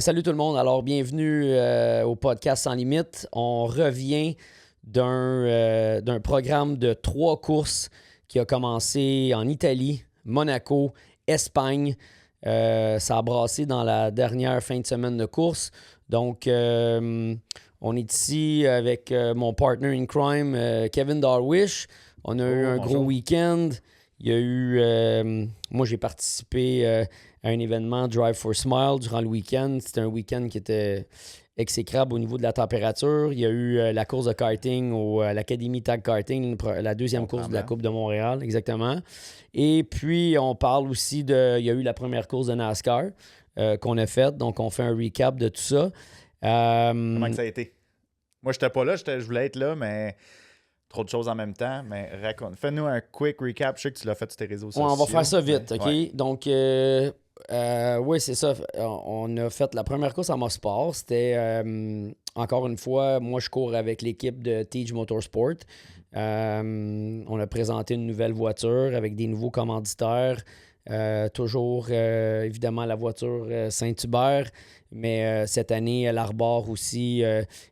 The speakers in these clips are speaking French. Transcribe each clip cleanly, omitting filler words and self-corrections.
Salut tout le monde. Alors, bienvenue au podcast Sans Limite. On revient d'un programme de 3 courses qui a commencé en Italie, Monaco, Espagne. Ça a brassé dans la dernière fin de semaine de course. Donc, on est ici avec mon partner in crime, Kevin Darwish. On a eu un bonjour. gros week-end. Il y a eu... moi, j'ai participé à un événement Drive for Smile durant le week-end. C'était un week-end qui était exécrable au niveau de la température. Il y a eu la course de karting à l'Académie Tag Karting, la deuxième course de la Coupe de Montréal, exactement. Et puis, on parle aussi de... Il y a eu la première course de NASCAR qu'on a faite. Donc, on fait un recap de tout ça. Comment que ça a été? Moi, j'étais pas là, je voulais être là, mais trop de choses en même temps. Mais raconte. Fais-nous un quick recap. Je sais que tu l'as fait sur tes réseaux sociaux. On va faire ça vite, OK? Ouais. Donc, oui, c'est ça. On a fait la première course à Mosport. C'était, encore une fois, moi, je cours avec l'équipe de Teach Motorsport. On a présenté une nouvelle voiture avec des nouveaux commanditaires. Toujours, évidemment, la voiture Saint-Hubert. Mais cette année, elle arbore aussi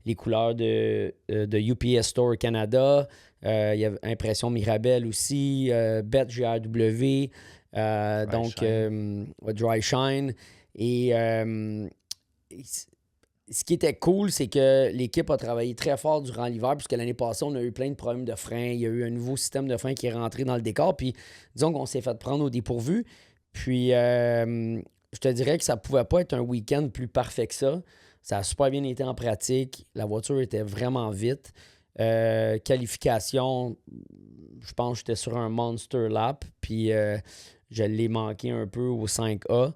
les couleurs de UPS Store Canada. Il y a Impression Mirabel aussi, Bet GRW, Dry Shine. Et ce qui était cool, c'est que l'équipe a travaillé très fort durant l'hiver, puisque l'année passée, on a eu plein de problèmes de frein. Il y a eu un nouveau système de frein qui est rentré dans le décor. Puis, disons qu'on s'est fait prendre au dépourvu. Puis, je te dirais que ça pouvait pas être un week-end plus parfait que ça. Ça a super bien été en pratique. La voiture était vraiment vite. Qualification, je pense que j'étais sur un Monster Lap. Puis, je l'ai manqué un peu au 5A.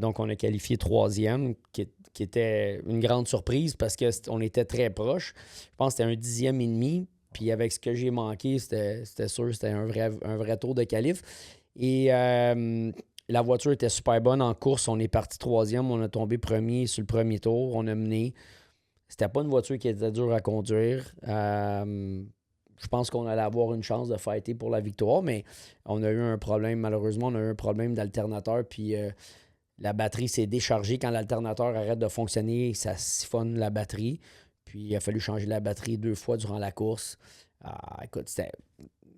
Donc, on a qualifié 3e, qui était une grande surprise parce qu'on était très proche. Je pense que c'était un 10e et demi. Puis avec ce que j'ai manqué, c'était sûr que c'était un vrai tour de qualif. Et la voiture était super bonne en course. On est parti 3e. On a tombé premier sur le premier tour. On a mené. C'était pas une voiture qui était dure à conduire. Je pense qu'on allait avoir une chance de fighter pour la victoire, mais on a eu un problème, malheureusement, on a eu un problème d'alternateur, puis la batterie s'est déchargée. Quand l'alternateur arrête de fonctionner, ça siphonne la batterie. Puis il a fallu changer la batterie 2 fois durant la course. Écoute, c'était...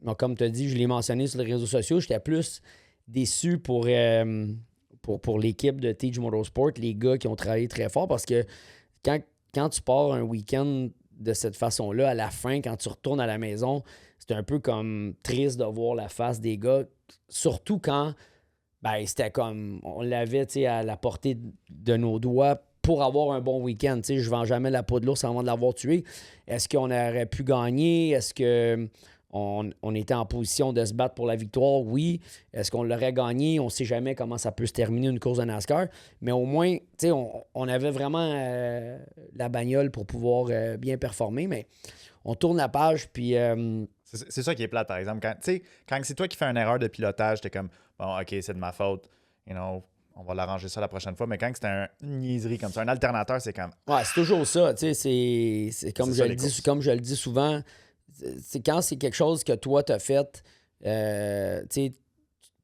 Donc, comme tu as dit, je l'ai mentionné sur les réseaux sociaux, j'étais plus déçu pour l'équipe de Teach Motorsport, les gars qui ont travaillé très fort, parce que quand tu pars un week-end de cette façon-là, à la fin, quand tu retournes à la maison, c'est un peu comme triste de voir la face des gars, surtout quand c'était comme, on l'avait à la portée de nos doigts pour avoir un bon week-end. Je ne vends jamais la peau de l'ours avant de l'avoir tué. Est-ce qu'on aurait pu gagner? Est-ce qu'on était en position de se battre pour la victoire? Oui. Est-ce qu'on l'aurait gagné? On ne sait jamais comment ça peut se terminer une course de NASCAR. Mais au moins, on avait vraiment la bagnole pour pouvoir bien performer. Mais on tourne la page, puis... C'est ça qui est plate, par exemple. Quand c'est toi qui fais une erreur de pilotage, t'es comme, bon, OK, c'est de ma faute. On va l'arranger ça la prochaine fois. Mais quand c'est une niaiserie comme ça, un alternateur, c'est comme... Ouais, c'est toujours ça. C'est comme, comme je le dis souvent, c'est quand c'est quelque chose que toi, t'as fait,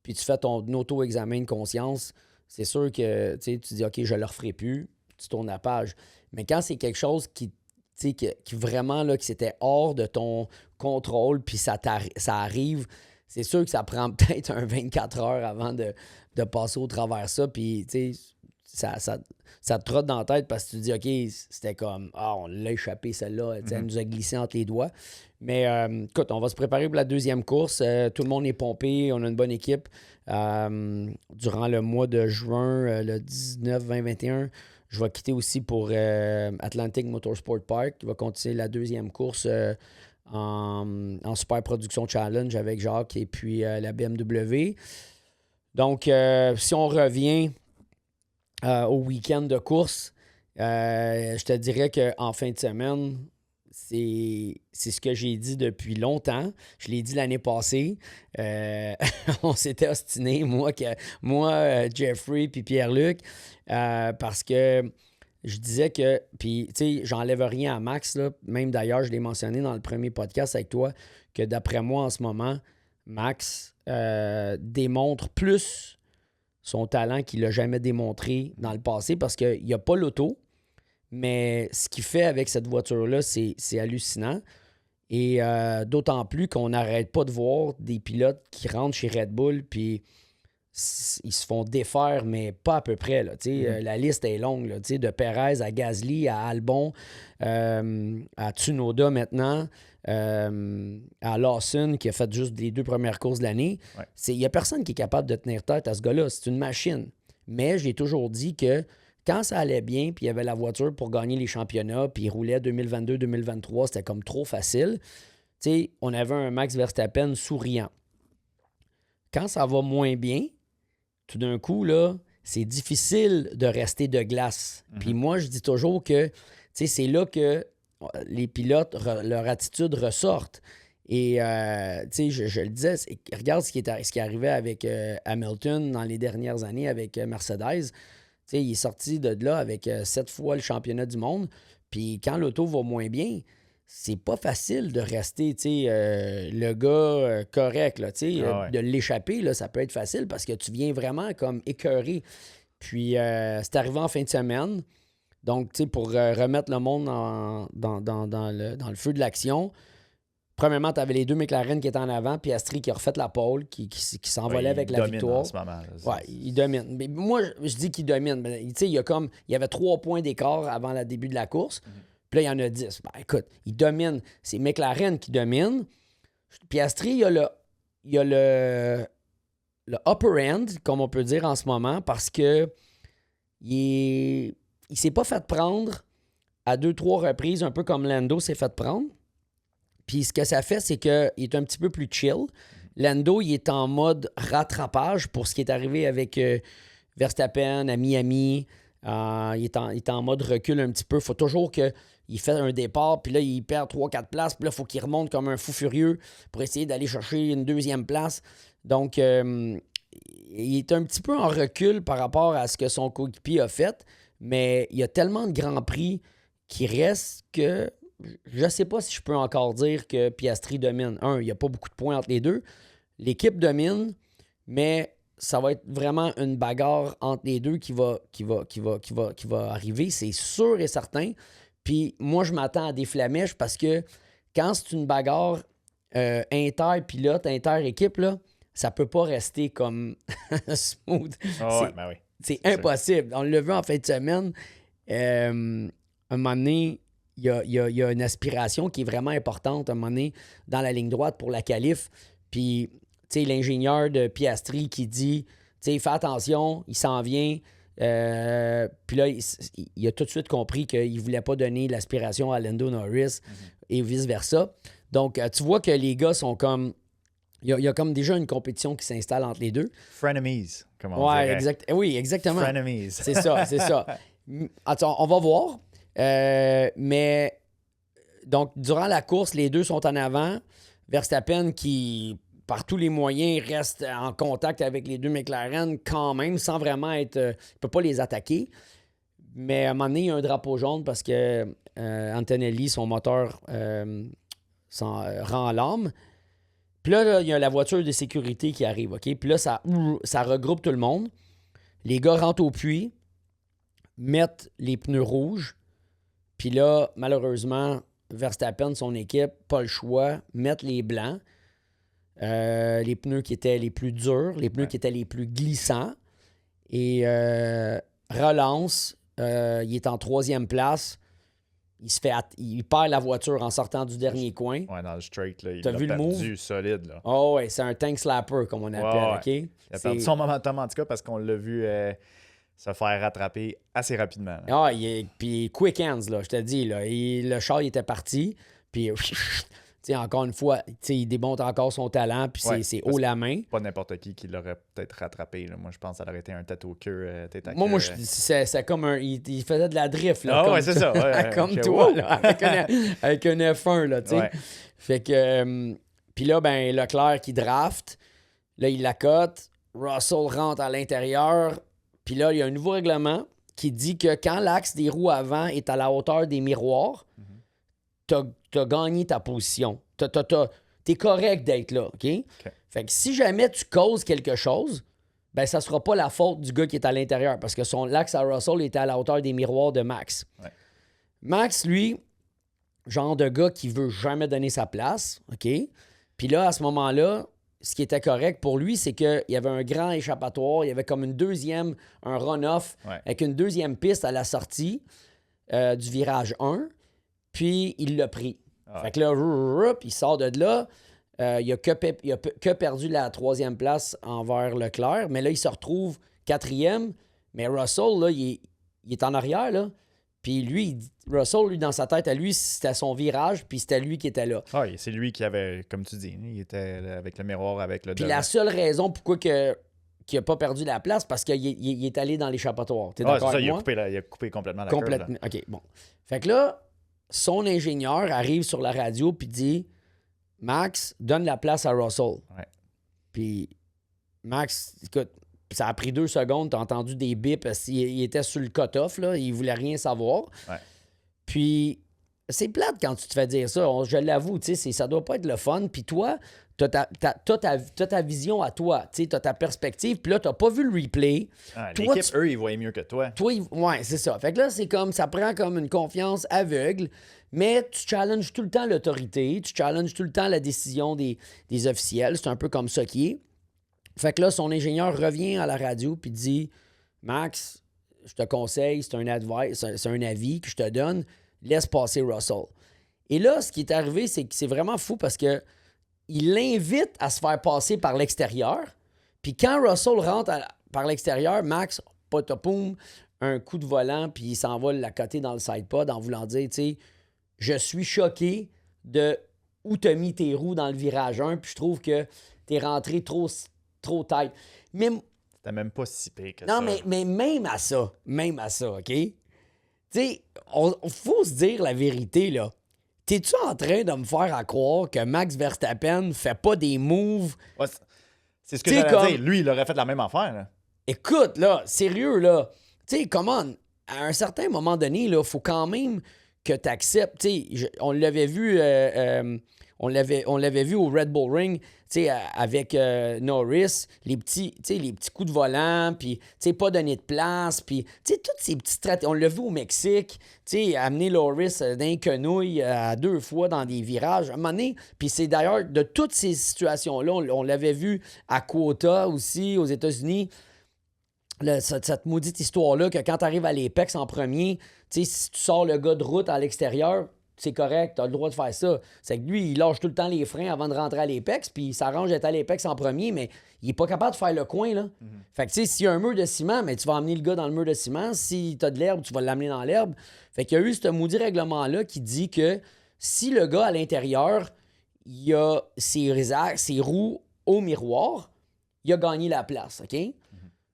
puis tu fais ton auto-examen de conscience, c'est sûr que tu dis, OK, je le referai plus, tu tournes la page. Mais quand c'est quelque chose qui vraiment, là, que c'était hors de ton contrôle, puis ça arrive, c'est sûr que ça prend peut-être un 24 heures avant de passer au travers de ça, puis ça te trotte dans la tête parce que tu te dis, OK, c'était comme, on l'a échappé celle-là, elle nous a glissé entre les doigts. Mais écoute, on va se préparer pour la deuxième course. Tout le monde est pompé, on a une bonne équipe. Durant le mois de juin, le 19, 20, 21, je vais quitter aussi pour Atlantic Motorsport Park, qui va continuer la deuxième course en Super Production Challenge avec Jacques et puis la BMW. Donc, si on revient au week-end de course, je te dirais qu'en fin de semaine, c'est ce que j'ai dit depuis longtemps. Je l'ai dit l'année passée. On s'était ostinés, moi Jeffrey puis Pierre-Luc, parce que je disais que, puis tu sais, j'enlève rien à Max, là. Même d'ailleurs, je l'ai mentionné dans le premier podcast avec toi, que d'après moi, en ce moment, Max démontre plus son talent qu'il n'a jamais démontré dans le passé parce qu'il n'y a pas l'auto, mais ce qu'il fait avec cette voiture-là, c'est hallucinant. Et d'autant plus qu'on n'arrête pas de voir des pilotes qui rentrent chez Red Bull puis ils se font défaire, mais pas à peu près. Là, la liste est longue. Là, de Perez à Gasly, à Albon, à Tsunoda maintenant, à Lawson qui a fait juste les 2 premières courses de l'année. Il n'y a personne qui est capable de tenir tête à ce gars-là. C'est une machine. Mais j'ai toujours dit que quand ça allait bien, puis il y avait la voiture pour gagner les championnats, puis il roulait 2022-2023, c'était comme trop facile. On avait un Max Verstappen souriant. Quand ça va moins bien, tout d'un coup, là, c'est difficile de rester de glace. Puis moi, je dis toujours que c'est là que les pilotes, leur attitude ressortent. Et, je le disais, regarde ce qui arrivait avec Hamilton dans les dernières années avec Mercedes. Il est sorti de là avec 7 fois le championnat du monde. Puis quand l'auto va moins bien, c'est pas facile de rester le gars correct. Là, de l'échapper, là, ça peut être facile parce que tu viens vraiment comme écœuré. Puis c'est arrivé en fin de semaine. Donc, pour remettre le monde dans le feu de l'action, premièrement, tu avais les 2 McLaren qui étaient en avant, puis Piastri qui a refait la pole, qui s'envolait avec la victoire. En ce moment, là, il domine. Mais moi, je dis qu'il domine. Il y avait 3 points d'écart avant le début de la course. Puis là, il y en a 10. Ben, écoute, il domine. C'est McLaren qui domine. Piastri, il y a le upper end, comme on peut dire en ce moment, parce que il s'est pas fait prendre à 2-3 reprises, un peu comme Lando s'est fait prendre. Puis ce que ça fait, c'est qu'il est un petit peu plus chill. Lando, il est en mode rattrapage pour ce qui est arrivé avec Verstappen à Miami. Il est en mode recul un petit peu. Il faut toujours qu'il fait un départ, puis là, il perd 3-4 places, puis là, il faut qu'il remonte comme un fou furieux pour essayer d'aller chercher une 2e place. Donc, il est un petit peu en recul par rapport à ce que son coéquipier a fait, mais il y a tellement de grands prix qui restent que je ne sais pas si je peux encore dire que Piastri domine. Il n'y a pas beaucoup de points entre les deux. L'équipe domine, mais ça va être vraiment une bagarre entre les deux qui va arriver. C'est sûr et certain. Puis moi, je m'attends à des flamèches parce que quand c'est une bagarre inter-pilote, inter-équipe, là, ça peut pas rester comme smooth. C'est impossible. On l'a vu en fin de semaine. Un moment donné, il y a une aspiration qui est vraiment importante, à un moment donné, dans la ligne droite pour la qualif. Puis, tu sais, l'ingénieur de Piastri qui dit, tu sais, fais attention, il s'en vient. Puis là, il a tout de suite compris qu'il ne voulait pas donner l'aspiration à Lando Norris et vice-versa. Donc, tu vois que les gars sont comme... Il y a comme déjà une compétition qui s'installe entre les deux. Frenemies, comme on dirait. Oui, exactement. Frenemies. C'est ça. Attends, on va voir. Mais, donc, durant la course, les deux sont en avant. Verstappen qui, par tous les moyens, reste en contact avec les 2 McLaren quand même, sans vraiment être... il ne peut pas les attaquer. Mais à un moment donné, il y a un drapeau jaune parce que Antonelli, son moteur, rend l'âme. Puis là, il y a la voiture de sécurité qui arrive, OK? Puis là, ça regroupe tout le monde. Les gars rentrent au puits, mettent les pneus rouges. Puis là, malheureusement, Verstappen, son équipe, pas le choix, mettent les blancs. Les pneus qui étaient les plus durs, les pneus qui étaient les plus glissants. Et relance. Il est en 3e place. Il perd la voiture en sortant du dernier coin. Ouais, dans le straight, là, il a perdu solide. Là. Oh ouais, c'est un tank slapper, comme on appelle, OK? Il a perdu son momentum, en tout cas, parce qu'on l'a vu se faire rattraper assez rapidement. Là. Puis quick hands, là, je te dis. Là, le char, il était parti. Puis, encore une fois, il démontre encore son talent, puis c'est haut la main. Pas n'importe qui l'aurait peut-être rattrapé. Là. Moi, je pense que ça aurait été un tête au queue. Moi, c'est comme un... Il faisait de la drift. Là, comme, c'est ça. Ouais, comme toi, là, avec un F1, là, tu sais. Ouais. Fait que... puis là, ben Leclerc qui draft. Là, il la cote. Russell rentre à l'intérieur. Puis là, il y a un nouveau règlement qui dit que quand l'axe des roues avant est à la hauteur des miroirs, t'as gagné ta position. T'es correct d'être là, OK? Fait que si jamais tu causes quelque chose, ben ça sera pas la faute du gars qui est à l'intérieur parce que son l'axe à Russell était à la hauteur des miroirs de Max. Ouais. Max, lui, genre de gars qui veut jamais donner sa place, OK? Puis là, à ce moment-là, ce qui était correct pour lui, c'est qu'il y avait un grand échappatoire, il y avait comme un run-off avec une deuxième piste à la sortie du virage 1, puis il l'a pris. Fait que là, il sort de là, il a que perdu la troisième place envers Leclerc, mais là, il se retrouve quatrième, mais Russell, là, il est en arrière, là. Puis lui, Russell, lui, dans sa tête à lui, c'était son virage, puis c'était lui qui était là. Ah, c'est lui qui avait, comme tu dis, il était avec le miroir, avec le Puis devant. la seule raison pourquoi qu'il n'a pas perdu la place, parce qu'il est allé dans l'échappatoire. T'es d'accord avec moi? Il a coupé complètement la complètement. curve. OK, bon. Fait que là, son ingénieur arrive sur la radio puis dit « Max, donne la place à Russell. Ouais. » Puis Max, écoute, ça a pris 2 secondes, t'as entendu des bips parce qu'il était sur le cut-off, là, il voulait rien savoir. Ouais. Puis c'est plate quand tu te fais dire ça, je l'avoue, tu sais, ça doit pas être le fun. Puis toi, t'as ta vision à toi, tu sais, t'as ta perspective, puis là, t'as pas vu le replay. L'équipe, eux, ils voyaient mieux que toi. Ouais, c'est ça. Fait que là, c'est comme, ça prend comme une confiance aveugle, mais tu challenges tout le temps l'autorité, tu challenges tout le temps la décision des officiels, c'est un peu comme ça qui est. Fait que là, son ingénieur revient à la radio puis dit « Max, je te conseille, c'est un avis que je te donne, laisse passer Russell. » Et là, ce qui est arrivé, c'est que c'est vraiment fou parce que il l'invite à se faire passer par l'extérieur. Puis quand Russell rentre par l'extérieur, Max, potopoum, un coup de volant, puis il s'en va l'accoter dans le sidepod en voulant dire, tu sais, je suis choqué de où t'as mis tes roues dans le virage 1, puis je trouve que t'es rentré trop tight. Mais c'était même pas si pire que ça. ça. Non, mais même à ça, OK? Tu sais, faut se dire la vérité, là. T'es-tu en train de me faire à croire que Max Verstappen fait pas des moves? Ouais, c'est ce que j'allais dire. Lui, il aurait fait la même affaire, là. Écoute, là, sérieux, là. Tu sais, comment, à un certain moment donné, il faut quand même que tu acceptes. Tu sais, on l'avait vu... on l'avait vu au Red Bull Ring, avec Norris, les petits coups de volant, puis pas donner de place, puis toutes ces petites stratégies. On l'a vu au Mexique, amener Norris d'un quenouille à 2 fois dans des virages. À un moment donné, puis c'est d'ailleurs de toutes ces situations-là, on l'avait vu à Quota aussi, aux États-Unis, cette maudite histoire-là que quand tu arrives à l'Apex en premier, si tu sors le gars de route à l'extérieur, c'est correct, t'as le droit de faire ça. C'est que lui, il lâche tout le temps les freins avant de rentrer à l'Apex, puis il s'arrange d'être à l'Apex en premier, mais il est pas capable de faire le coin, là. Fait que, tu sais, s'il y a un mur de ciment, mais tu vas emmener le gars dans le mur de ciment. Si t'as de l'herbe, tu vas l'amener dans l'herbe. Fait qu'il y a eu ce maudit règlement-là qui dit que si le gars, à l'intérieur, il a ses roues au miroir, il a gagné la place, OK?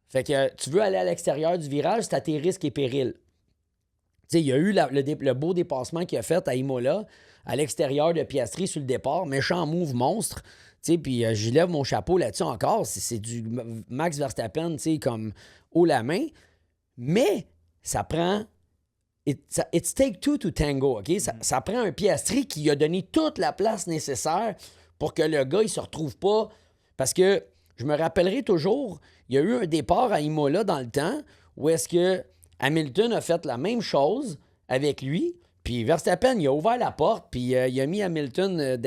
Fait que tu veux aller à l'extérieur du virage, c'est à tes risques et périls. T'sais, il y a eu le beau dépassement qu'il a fait à Imola, à l'extérieur de Piastri sur le départ. Méchant move monstre. Puis je lève mon chapeau là-dessus encore. C'est du Max Verstappen, comme haut la main. Mais ça prend... It's take two to tango, OK? Ça prend un Piastri qui a donné toute la place nécessaire pour que le gars, il se retrouve pas. Parce que je me rappellerai toujours, il y a eu un départ à Imola dans le temps où est-ce que Hamilton a fait la même chose avec lui, puis Verstappen, il a ouvert la porte, puis il a mis Hamilton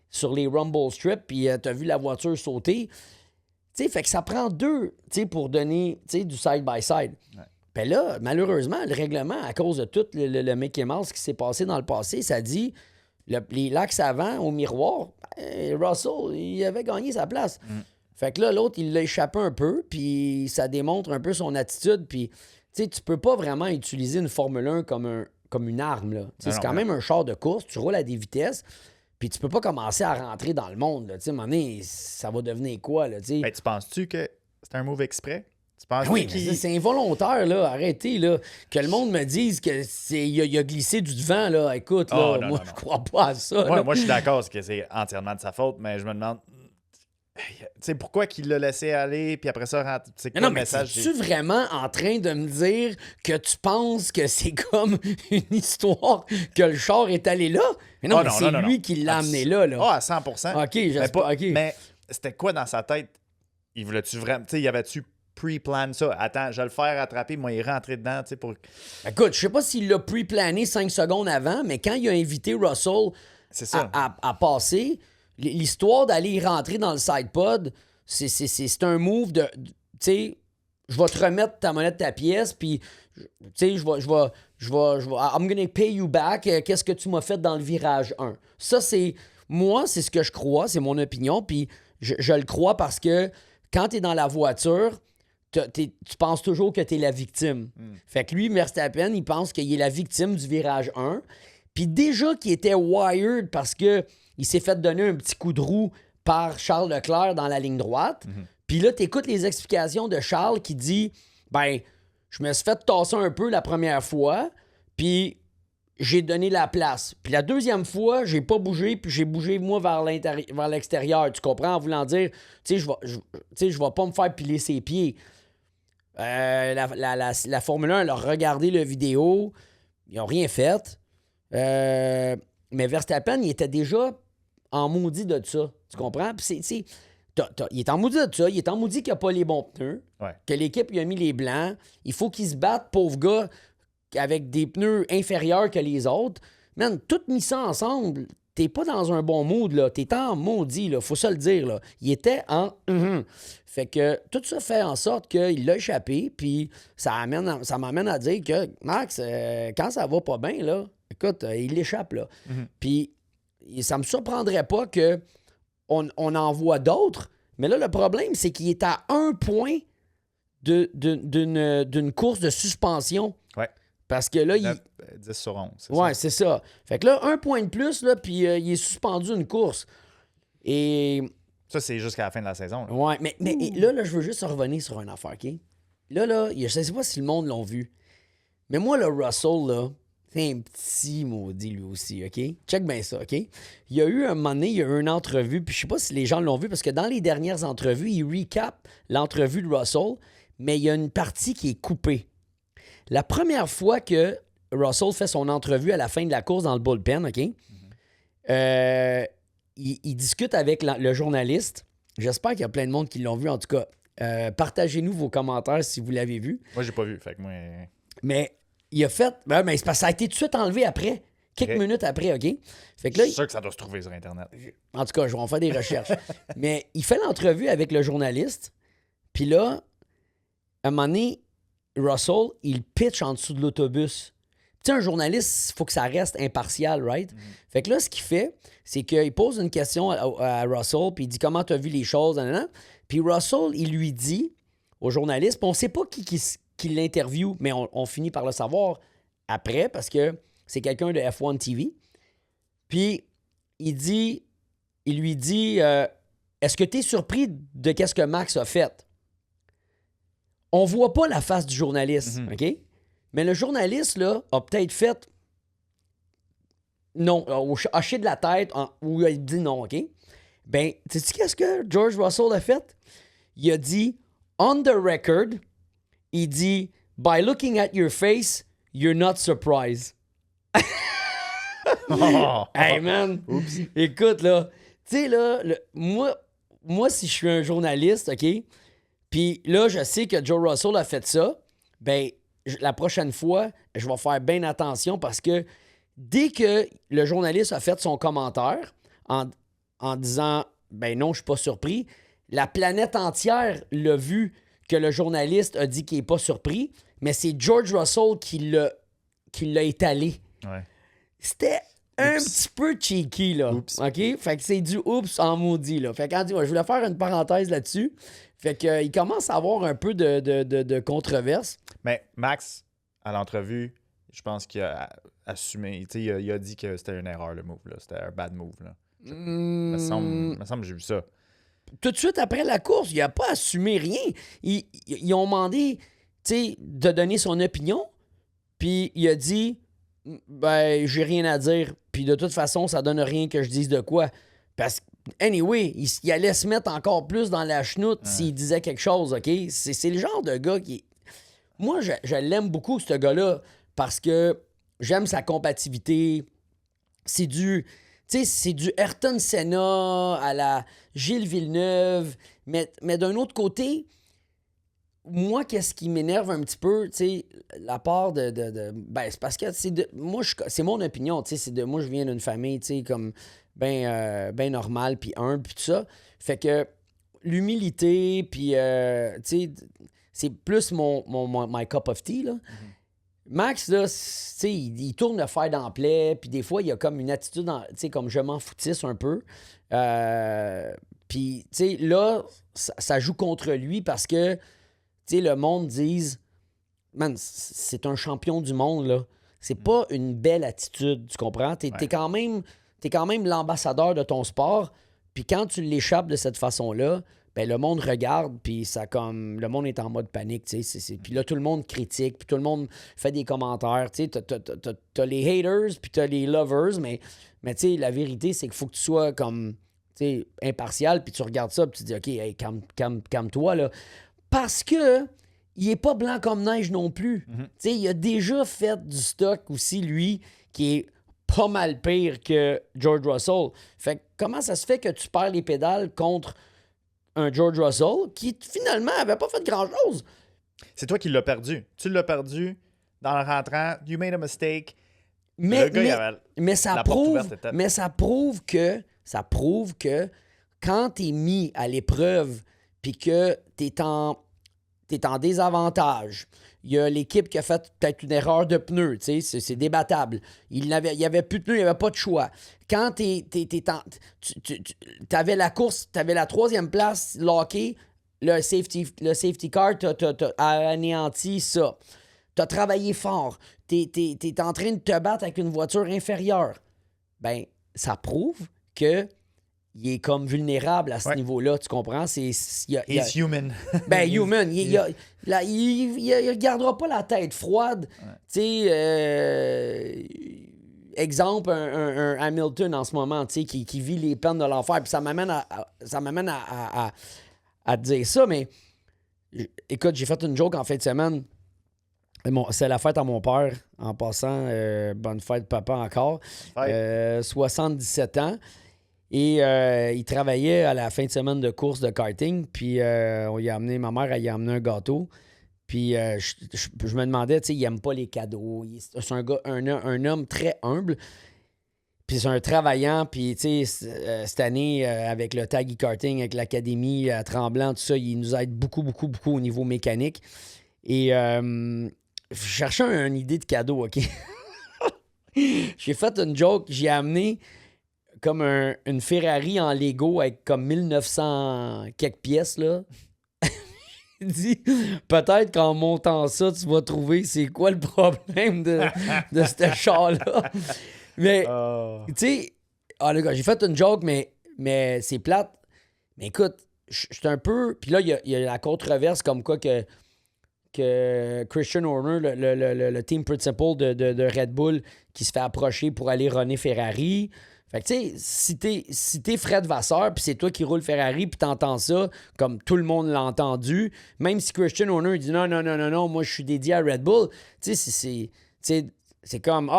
sur les rumble strips, puis t'as vu la voiture sauter. Fait que ça prend 2 pour donner du side-by-side. Ouais. Puis là, malheureusement, le règlement, à cause de tout le Mickey Mouse qui s'est passé dans le passé, ça dit l'axe avant au miroir, Russell, il avait gagné sa place. Fait que là, l'autre, il l'a échappé un peu, puis ça démontre un peu son attitude, puis tu peux pas vraiment utiliser une Formule 1 comme une arme, là. C'est quand même un char de course, tu roules à des vitesses, puis tu peux pas commencer à rentrer dans le monde, là. À un moment donné, ça va devenir quoi, là, tu penses-tu que c'est un move exprès? Tu penses oui, c'est involontaire, là. Arrêtez, là. Que le monde me dise qu'il a glissé du devant, là. Écoute, là, moi, je crois pas à ça. Moi, je suis d'accord que c'est entièrement de sa faute, mais je me demande... Tu sais, pourquoi qu'il l'a laissé aller, puis après ça, c'est quoi le message? Es-tu vraiment en train de me dire que tu penses que c'est comme une histoire que le char est allé là? Mais non, c'est lui qui l'a amené là. Ah, à 100%. OK, j'espère. Mais c'était quoi dans sa tête? il voulait-tu vraiment... Tu sais, y avait-tu pre-plan ça? Attends, je vais le faire attraper, moi, il est rentré dedans, tu sais, pour... Écoute, je sais pas s'il l'a pre-plané 5 secondes avant, mais quand il a invité Russell C'est ça. à passer, l'histoire d'aller y rentrer dans le side pod, c'est un move de tu sais, je vais te remettre ta monnaie de ta pièce, puis, tu sais, I'm gonna pay you back. Qu'est-ce que tu m'as fait dans le virage 1? Ça, moi, c'est ce que je crois, c'est mon opinion, puis je le crois parce que quand tu es dans la voiture, tu penses toujours que tu es la victime. Fait que lui, Verstappen, il pense qu'il est la victime du virage 1. Puis déjà qu'il était wired parce que il s'est fait donner un petit coup de roue par Charles Leclerc dans la ligne droite. Puis là, tu écoutes les explications de Charles qui dit ben, je me suis fait tasser un peu la première fois, puis j'ai donné la place. Puis la deuxième fois, j'ai pas bougé, puis j'ai bougé, moi, vers l'extérieur. Tu comprends? En voulant dire, tu sais, je vais pas me faire piler ses pieds. La Formule 1, elle a regardé la vidéo, ils n'ont rien fait. Mais Verstappen, il était déjà en maudit de ça. Tu comprends? Puis il est en maudit de ça. Il est en maudit qu'il n'a pas les bons pneus. Ouais. Que l'équipe lui a mis les blancs. Il faut qu'il se batte, pauvre gars, avec des pneus inférieurs que les autres. Man, tout mis ça ensemble, t'es pas dans un bon mood, là. T'es en maudit, là. Faut se le dire, là. Il était en... Fait que tout ça fait en sorte qu'il l'a échappé, puis ça m'amène à dire que, Max, quand ça va pas bien, là, écoute, il l'échappe, là. Puis ça me surprendrait pas que on en voit d'autres, mais là, le problème, c'est qu'il est à 1 point d'une course de suspension. Ouais. Parce que là, 10 sur 11, c'est ouais, ça. c'est ça. Fait que là, 1 point de plus, là, puis il est suspendu une course. Et... Ça, c'est jusqu'à la fin de la saison. Là. Ouais, mais là, je veux juste revenir sur une affaire, OK? Là, je sais pas si le monde l'a vu, mais moi, le Russell, là, c'est un petit maudit, lui aussi, OK? Check bien ça, OK? Il y a eu un moment donné, il y a eu une entrevue, puis je sais pas si les gens l'ont vu, parce que dans les dernières entrevues, il recap l'entrevue de Russell, mais il y a une partie qui est coupée. La première fois que Russell fait son entrevue à la fin de la course dans le bullpen, OK? Il discute avec le journaliste. J'espère qu'il y a plein de monde qui l'ont vu, en tout cas. Partagez-nous vos commentaires si vous l'avez vu. Moi, j'ai pas vu, fait que moi... Mais il a fait... mais c'est parce que ça a été tout de suite enlevé après. Quelques minutes après, OK? Fait que là, je suis sûr que ça doit se trouver sur Internet. En tout cas, je vais en faire des recherches. Mais il fait l'entrevue avec le journaliste. Puis là, à un moment donné, Russell, il pitch en dessous de l'autobus. Tu sais, un journaliste, il faut que ça reste impartial, right? Fait que là, ce qu'il fait, c'est qu'il pose une question à Russell, puis il dit « Comment tu as vu les choses? » Puis Russell, il lui dit au journaliste, puis on ne sait pas qui l'interviewe, mais on finit par le savoir après, parce que c'est quelqu'un de F1 TV. Puis il lui dit Est-ce que tu es surpris de qu'est-ce que Max a fait? On voit pas la face du journaliste, OK? Mais le journaliste, là, a peut-être fait non, hoché de la tête, ou il dit non, OK? Ben, sais-tu qu'est-ce que George Russell a fait? Il a dit, on the record, il dit, by looking at your face, you're not surprised. Hey, man! Oups. Écoute, là, tu sais, là, moi, si je suis un journaliste, OK? Puis là, je sais que Joe Russell a fait ça. Ben, la prochaine fois, je vais faire bien attention parce que dès que le journaliste a fait son commentaire en disant « Ben non, je suis pas surpris », la planète entière l'a vu que le journaliste a dit qu'il n'est pas surpris, mais c'est George Russell qui l'a étalé. Ouais. C'était un petit peu cheeky, là. Oups. OK? Fait que c'est du oups en maudit, là. Fait que je voulais faire une parenthèse là-dessus. Fait qu'il commence à avoir un peu de controverse. Mais Max, à l'entrevue, je pense qu'il a assumé. Il a dit que c'était une erreur, le move. Là. C'était un bad move. Là. Me semble que j'ai vu ça. Tout de suite après la course, il n'a pas assumé rien. Ils ont demandé de donner son opinion. Puis il a dit ben, j'ai rien à dire. Puis de toute façon, ça donne rien que je dise de quoi. Parce que, anyway, il allait se mettre encore plus dans la chenoute s'il disait quelque chose, OK? C'est le genre de gars qui... Moi, je l'aime beaucoup, ce gars-là, parce que j'aime sa combativité. C'est du Tu sais, c'est du Ayrton Senna à la Gilles Villeneuve. Mais d'un autre côté, moi, qu'est-ce qui m'énerve un petit peu, tu sais, la part ben, c'est parce que c'est mon opinion, tu sais, moi, je viens d'une famille, tu sais, comme ben normale, puis puis tout ça. Fait que l'humilité, puis, tu sais, c'est plus my cup of tea, là. Max, là, tu sais, il tourne le fer dans la plaie, puis des fois, il a comme une attitude, tu sais, comme je m'en foutisse un peu. Puis, tu sais, là, ça joue contre lui parce que, tu sais, le monde dise, man, c'est un champion du monde, là. C'est pas une belle attitude, tu comprends? T'es quand même l'ambassadeur de ton sport, puis quand tu l'échappes de cette façon-là, ben le monde regarde, puis ça comme... Le monde est en mode panique, tu sais. Puis là, tout le monde critique, puis tout le monde fait des commentaires, tu sais. T'as les haters, puis t'as les lovers, mais tu sais, la vérité, c'est qu'il faut que tu sois comme, tu sais, impartial, puis tu regardes ça, puis tu dis, OK, hey, calme-toi, là. Parce que il est pas blanc comme neige non plus. Tu sais, il a déjà fait du stock aussi, lui, qui est pas mal pire que George Russell. Fait que comment ça se fait que tu perds les pédales contre un George Russell qui, finalement, avait pas fait grand-chose? C'est toi qui l'as perdu. Tu l'as perdu dans le rentrant. You made a mistake. Mais ça prouve que quand t'es mis à l'épreuve puis que t'es en désavantage, il y a l'équipe qui a fait peut-être une erreur de pneus, tu sais, c'est débattable. Il y avait plus de pneus, il n'y avait pas de choix. Quand t'avais la course, t'avais la 3e place lockée, le safety car t'a anéanti ça. T'as travaillé fort. T'es en train de te battre avec une voiture inférieure. Ben, ça prouve que il est comme vulnérable à ce niveau-là, tu comprends? He's human. Ben, human. Il regardera pas la tête froide. Tu sais, exemple, un Hamilton en ce moment, tu sais, qui vit les peines de l'enfer. Puis ça m'amène à te dire ça, mais écoute, j'ai fait une joke en fin de semaine. C'est la fête à mon père, en passant. Bonne fête, papa, encore. 77 ans. Et il travaillait à la fin de semaine de course de karting. Puis on y a amené, ma mère, elle y a amené un gâteau. Puis je me demandais, tu sais, il aime pas les cadeaux. C'est un homme très humble. Puis c'est un travaillant. Puis, tu sais, cette année, avec le tag e-karting, avec l'académie à Tremblant, tout ça, il nous aide beaucoup, beaucoup, beaucoup au niveau mécanique. Et je cherchais une idée de cadeau, OK? J'ai fait une joke. J'ai amené comme une Ferrari en Lego avec comme 1900 quelques pièces, là. Il dit, peut-être qu'en montant ça, tu vas trouver c'est quoi le problème de ce char-là. Mais, tu sais, les gars, j'ai fait une joke, mais c'est plate. Mais écoute, je suis un peu... Puis là, il y a la controverse comme quoi que Christian Horner, le team principal de Red Bull, qui se fait approcher pour aller runner Ferrari... Fait que, tu sais, si t'es Fred Vasseur, puis c'est toi qui roule Ferrari, puis t'entends ça, comme tout le monde l'a entendu, même si Christian Horner dit non, moi, je suis dédié à Red Bull, tu sais, c'est comme,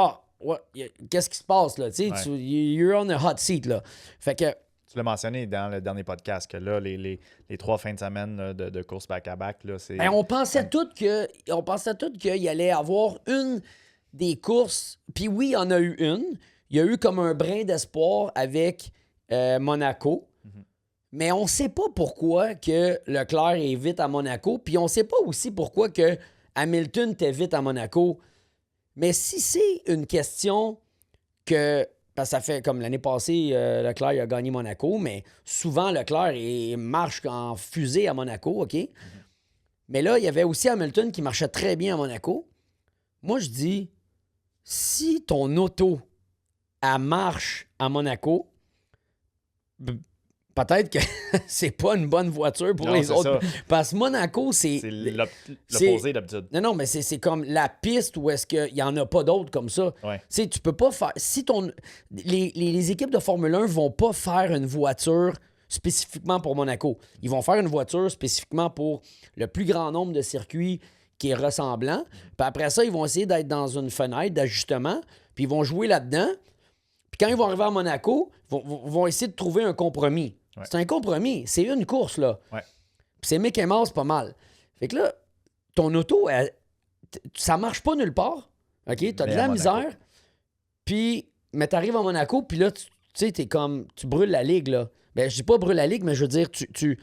qu'est-ce qui se passe, là? Tu sais, you're on a hot seat, là. Fait que... Tu l'as mentionné dans le dernier podcast, que là, les 3 fins de semaine là, de course back-à-back, là, c'est... Ben, on pensait tous qu'il allait avoir une des courses, puis oui, il y en a eu une. Il y a eu comme un brin d'espoir avec Monaco. Mais on ne sait pas pourquoi que Leclerc est vite à Monaco. Puis on ne sait pas aussi pourquoi que Hamilton était vite à Monaco. Mais si c'est une question que... Parce que ça fait comme l'année passée, Leclerc a gagné Monaco, mais souvent Leclerc marche en fusée à Monaco, OK? Mais là, il y avait aussi Hamilton qui marchait très bien à Monaco. Moi, je dis, si ton auto... à marche à Monaco, peut-être que c'est pas une bonne voiture pour les autres. Ça. Parce que Monaco, c'est l'opposé d'habitude. Non, mais c'est comme la piste où est-ce qu'il n'y en a pas d'autres comme ça. Ouais. Tu peux pas faire... Si les équipes de Formule 1 vont pas faire une voiture spécifiquement pour Monaco. Ils vont faire une voiture spécifiquement pour le plus grand nombre de circuits qui est ressemblant. Puis après ça, ils vont essayer d'être dans une fenêtre d'ajustement, puis ils vont jouer là-dedans. Puis quand ils vont arriver à Monaco, ils vont essayer de trouver un compromis. Ouais. C'est un compromis. C'est une course, là. Ouais. Puis c'est Mickey Mouse pas mal. Fait que là, ton auto, ça marche pas nulle part. OK? T'as de la misère. Puis, mais t'arrives à Monaco, puis là, tu sais, t'es comme... Tu brûles la ligue, là. Ben, je dis pas brûle la ligue, mais je veux dire, tu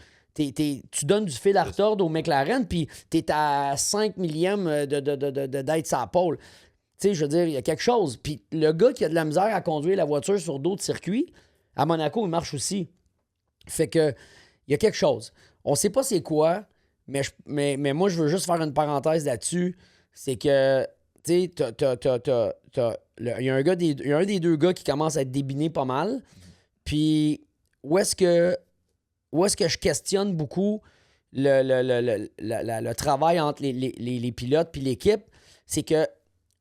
donnes du fil à retordre au McLaren, puis t'es à 5 millièmes d'être sa pole. Tu sais, je veux dire, il y a quelque chose. Puis le gars qui a de la misère à conduire la voiture sur d'autres circuits, à Monaco, il marche aussi. Fait que, il y a quelque chose. On sait pas c'est quoi, mais moi, je veux juste faire une parenthèse là-dessus. C'est que, tu sais, il y a un des deux gars qui commence à être débiné pas mal. Puis, où est-ce que je questionne beaucoup le travail entre les pilotes puis l'équipe, c'est que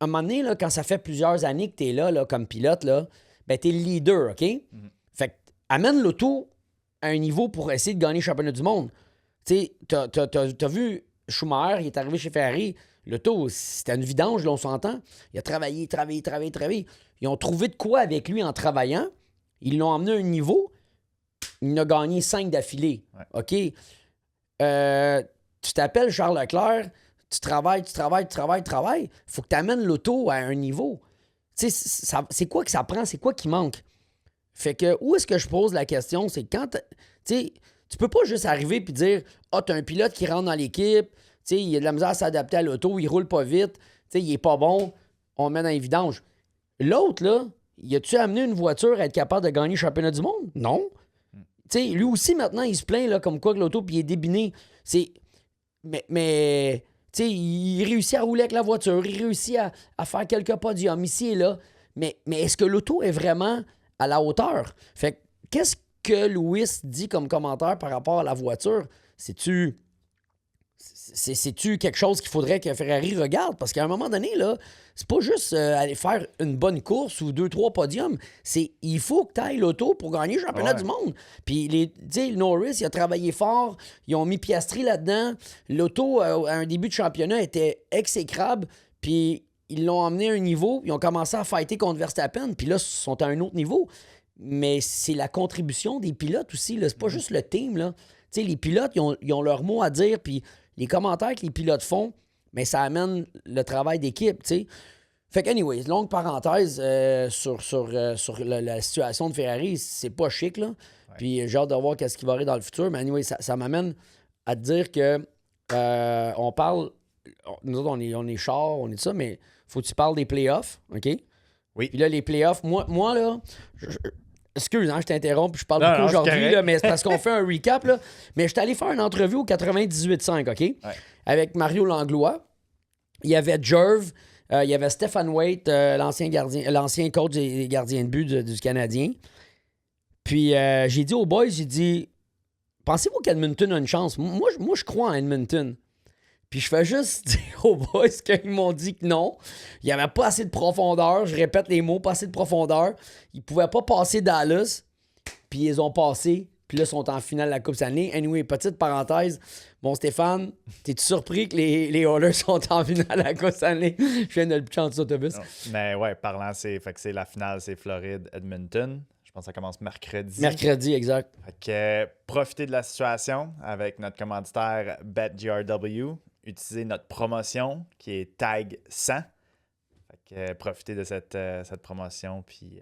à un moment donné, là, quand ça fait plusieurs années que tu es là, comme pilote, là, ben, tu es le leader, OK? Fait que amène l'auto à un niveau pour essayer de gagner le championnat du monde. Tu sais, t'as vu Schumacher, il est arrivé chez Ferrari, l'auto, c'était une vidange, là, on s'entend. Il a travaillé. Ils ont trouvé de quoi avec lui en travaillant. Ils l'ont emmené à un niveau. Il a gagné 5 d'affilée. Ouais. OK? Tu t'appelles Charles Leclerc, tu travailles. Il faut que tu amènes l'auto à un niveau. Tu sais, c'est quoi que ça prend? C'est quoi qui manque? Fait que, où est-ce que je pose la question? C'est quand, tu sais, tu peux pas juste arriver et dire, t'as un pilote qui rentre dans l'équipe, tu sais, il a de la misère à s'adapter à l'auto, il roule pas vite, tu sais, il est pas bon, on le met dans les vidanges. L'autre, là, y a-tu amené une voiture à être capable de gagner le championnat du monde? Non. Tu sais, lui aussi, maintenant, il se plaint, là, comme quoi que l'auto, puis il est débiné. Mais tu sais, il réussit à rouler avec la voiture, il réussit à faire quelques podiums ici et là. Mais est-ce que l'auto est vraiment à la hauteur? Fait que, qu'est-ce que Louis dit comme commentaire par rapport à la voiture? C'est-tu quelque chose qu'il faudrait que Ferrari regarde? Parce qu'à un moment donné, là, c'est pas juste aller faire une bonne course ou 2-3 podiums. Il faut que tu ailles l'auto pour gagner le championnat du monde. Puis, Norris, il a travaillé fort. Ils ont mis Piastri là-dedans. L'auto, à un début de championnat, était exécrable. Puis, ils l'ont emmené à un niveau. Ils ont commencé à fighter contre Verstappen. Puis là, ils sont à un autre niveau. Mais c'est la contribution des pilotes aussi. Là. C'est pas juste le team. Là. Les pilotes, ils ont leur mot à dire. Puis, les commentaires que les pilotes font, mais ça amène le travail d'équipe, tu sais. Fait que, anyways, longue parenthèse sur la situation de Ferrari, c'est pas chic, là. Ouais. Puis j'ai hâte de voir qu'est-ce qui va arriver dans le futur. Mais anyway, ça m'amène à te dire que on parle... Nous autres, on est char, on est de ça, mais faut que tu parles des playoffs, OK? Oui. Puis là, les playoffs, moi là... Excuse, je t'interromps, je parle beaucoup aujourd'hui, là, mais c'est parce qu'on fait un recap. Là. Mais je suis allé faire une entrevue au 98.5, OK? Ouais. Avec Mario Langlois. Il y avait Jerv, il y avait Stephen Waite, l'ancien coach des gardiens de but du Canadien. Puis j'ai dit aux boys, pensez-vous qu'Edmonton a une chance? Moi, je crois en Edmonton. Puis je fais juste dire aux boys qu'ils m'ont dit que non. Il n'y avait pas assez de profondeur. Je répète les mots, pas assez de profondeur. Ils ne pouvaient pas passer Dallas. Puis ils ont passé. Puis là, ils sont en finale de la Coupe Stanley. Anyway, petite parenthèse. Bon, Stéphane, t'es-tu surpris que les Oilers sont en finale de la Coupe Stanley? Je viens de le pitcher en dessous d'autobus. Mais ouais, parlant, c'est la finale, c'est Floride-Edmonton. Je pense que ça commence mercredi. Mercredi, exact. Fait que profitez de la situation avec notre commanditaire BetGRW. Utiliser notre promotion qui est Tag 100. Fait que profitez de cette promotion. Puis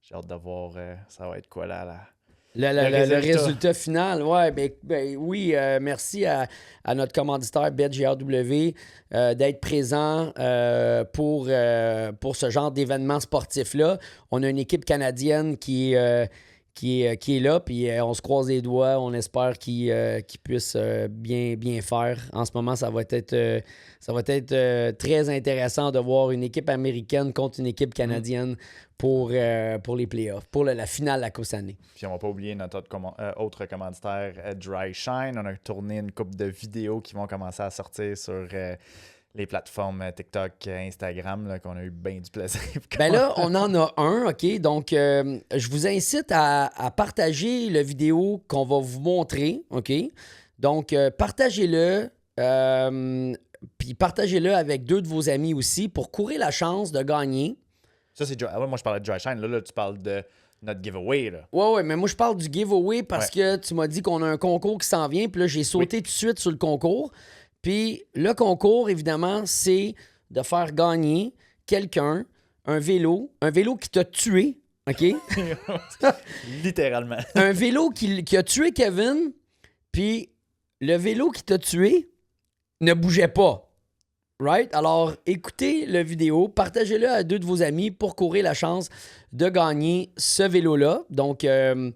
j'ai hâte de voir ça va être quoi là. Le résultat final, ouais, ben oui, merci à notre commanditaire BetGRW d'être présent pour ce genre d'événement sportif-là. On a une équipe canadienne qui est là, puis on se croise les doigts, on espère qu'il puisse bien faire. En ce moment, ça va être très intéressant de voir une équipe américaine contre une équipe canadienne pour les playoffs, pour la finale de la Coupe Stanley. Puis on va pas oublier notre autre commanditaire, Dry Shine. On a tourné une couple de vidéos qui vont commencer à sortir sur les plateformes TikTok, Instagram, là, qu'on a eu bien du plaisir. Ben là, on en a un, OK? Donc, je vous incite à partager la vidéo qu'on va vous montrer, OK? Donc, partagez-le, puis partagez-le avec 2 de vos amis aussi pour courir la chance de gagner Ça, c'est moi, je parlais de Dry Shine. Là, tu parles de notre giveaway. Là. Ouais, mais moi, je parle du giveaway parce que tu m'as dit qu'on a un concours qui s'en vient. Puis là, j'ai sauté tout de suite sur le concours. Puis le concours, évidemment, c'est de faire gagner quelqu'un un vélo qui t'a tué. OK? Littéralement. Un vélo qui a tué Kevin, puis le vélo qui t'a tué ne bougeait pas. Right? Alors, écoutez la vidéo, partagez-le à 2 de vos amis pour courir la chance de gagner ce vélo-là. Donc, on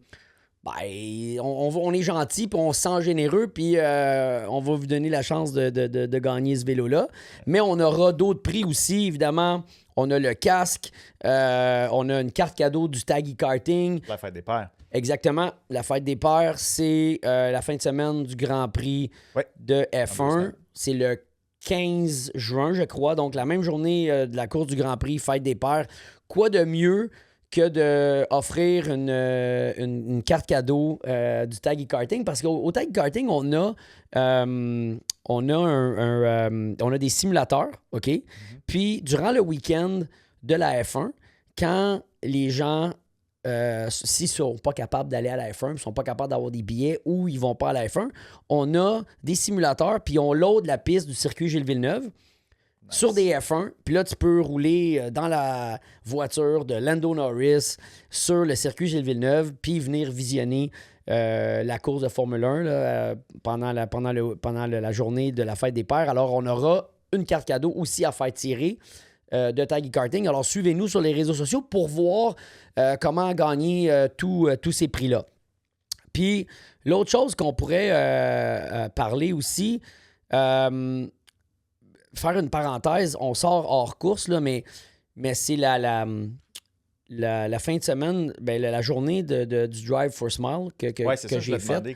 est gentil, puis on se sent généreux, puis on va vous donner la chance de gagner ce vélo-là. Mais on aura d'autres prix aussi, évidemment. On a le casque, on a une carte cadeau du Taggy Karting. La fête des pères. Exactement. La fête des pères, c'est la fin de semaine du Grand Prix de F1. C'est le 15 juin, je crois. Donc, la même journée de la course du Grand Prix, fête des pères. Quoi de mieux que d'offrir une carte cadeau du Taggy Karting? Parce qu'au Taggy Karting, on a des simulateurs, OK? Puis, durant le week-end de la F1, quand les gens, s'ils ne sont pas capables d'aller à la F1, ils ne sont pas capables d'avoir des billets ou ils ne vont pas à la F1, on a des simulateurs, puis on load la piste du circuit Gilles Villeneuve sur des F1. Puis là, tu peux rouler dans la voiture de Lando Norris sur le circuit Gilles Villeneuve, puis venir visionner la course de Formule 1 là, pendant la journée de la fête des pères. Alors, on aura une carte cadeau aussi à faire tirer de Taggy Karting. Alors, suivez-nous sur les réseaux sociaux pour voir comment gagner tous ces prix-là. Puis, l'autre chose qu'on pourrait parler aussi, faire une parenthèse, on sort hors course, là, mais c'est la fin de semaine, la journée du Drive for Smile que c'est ça, j'ai je me demandais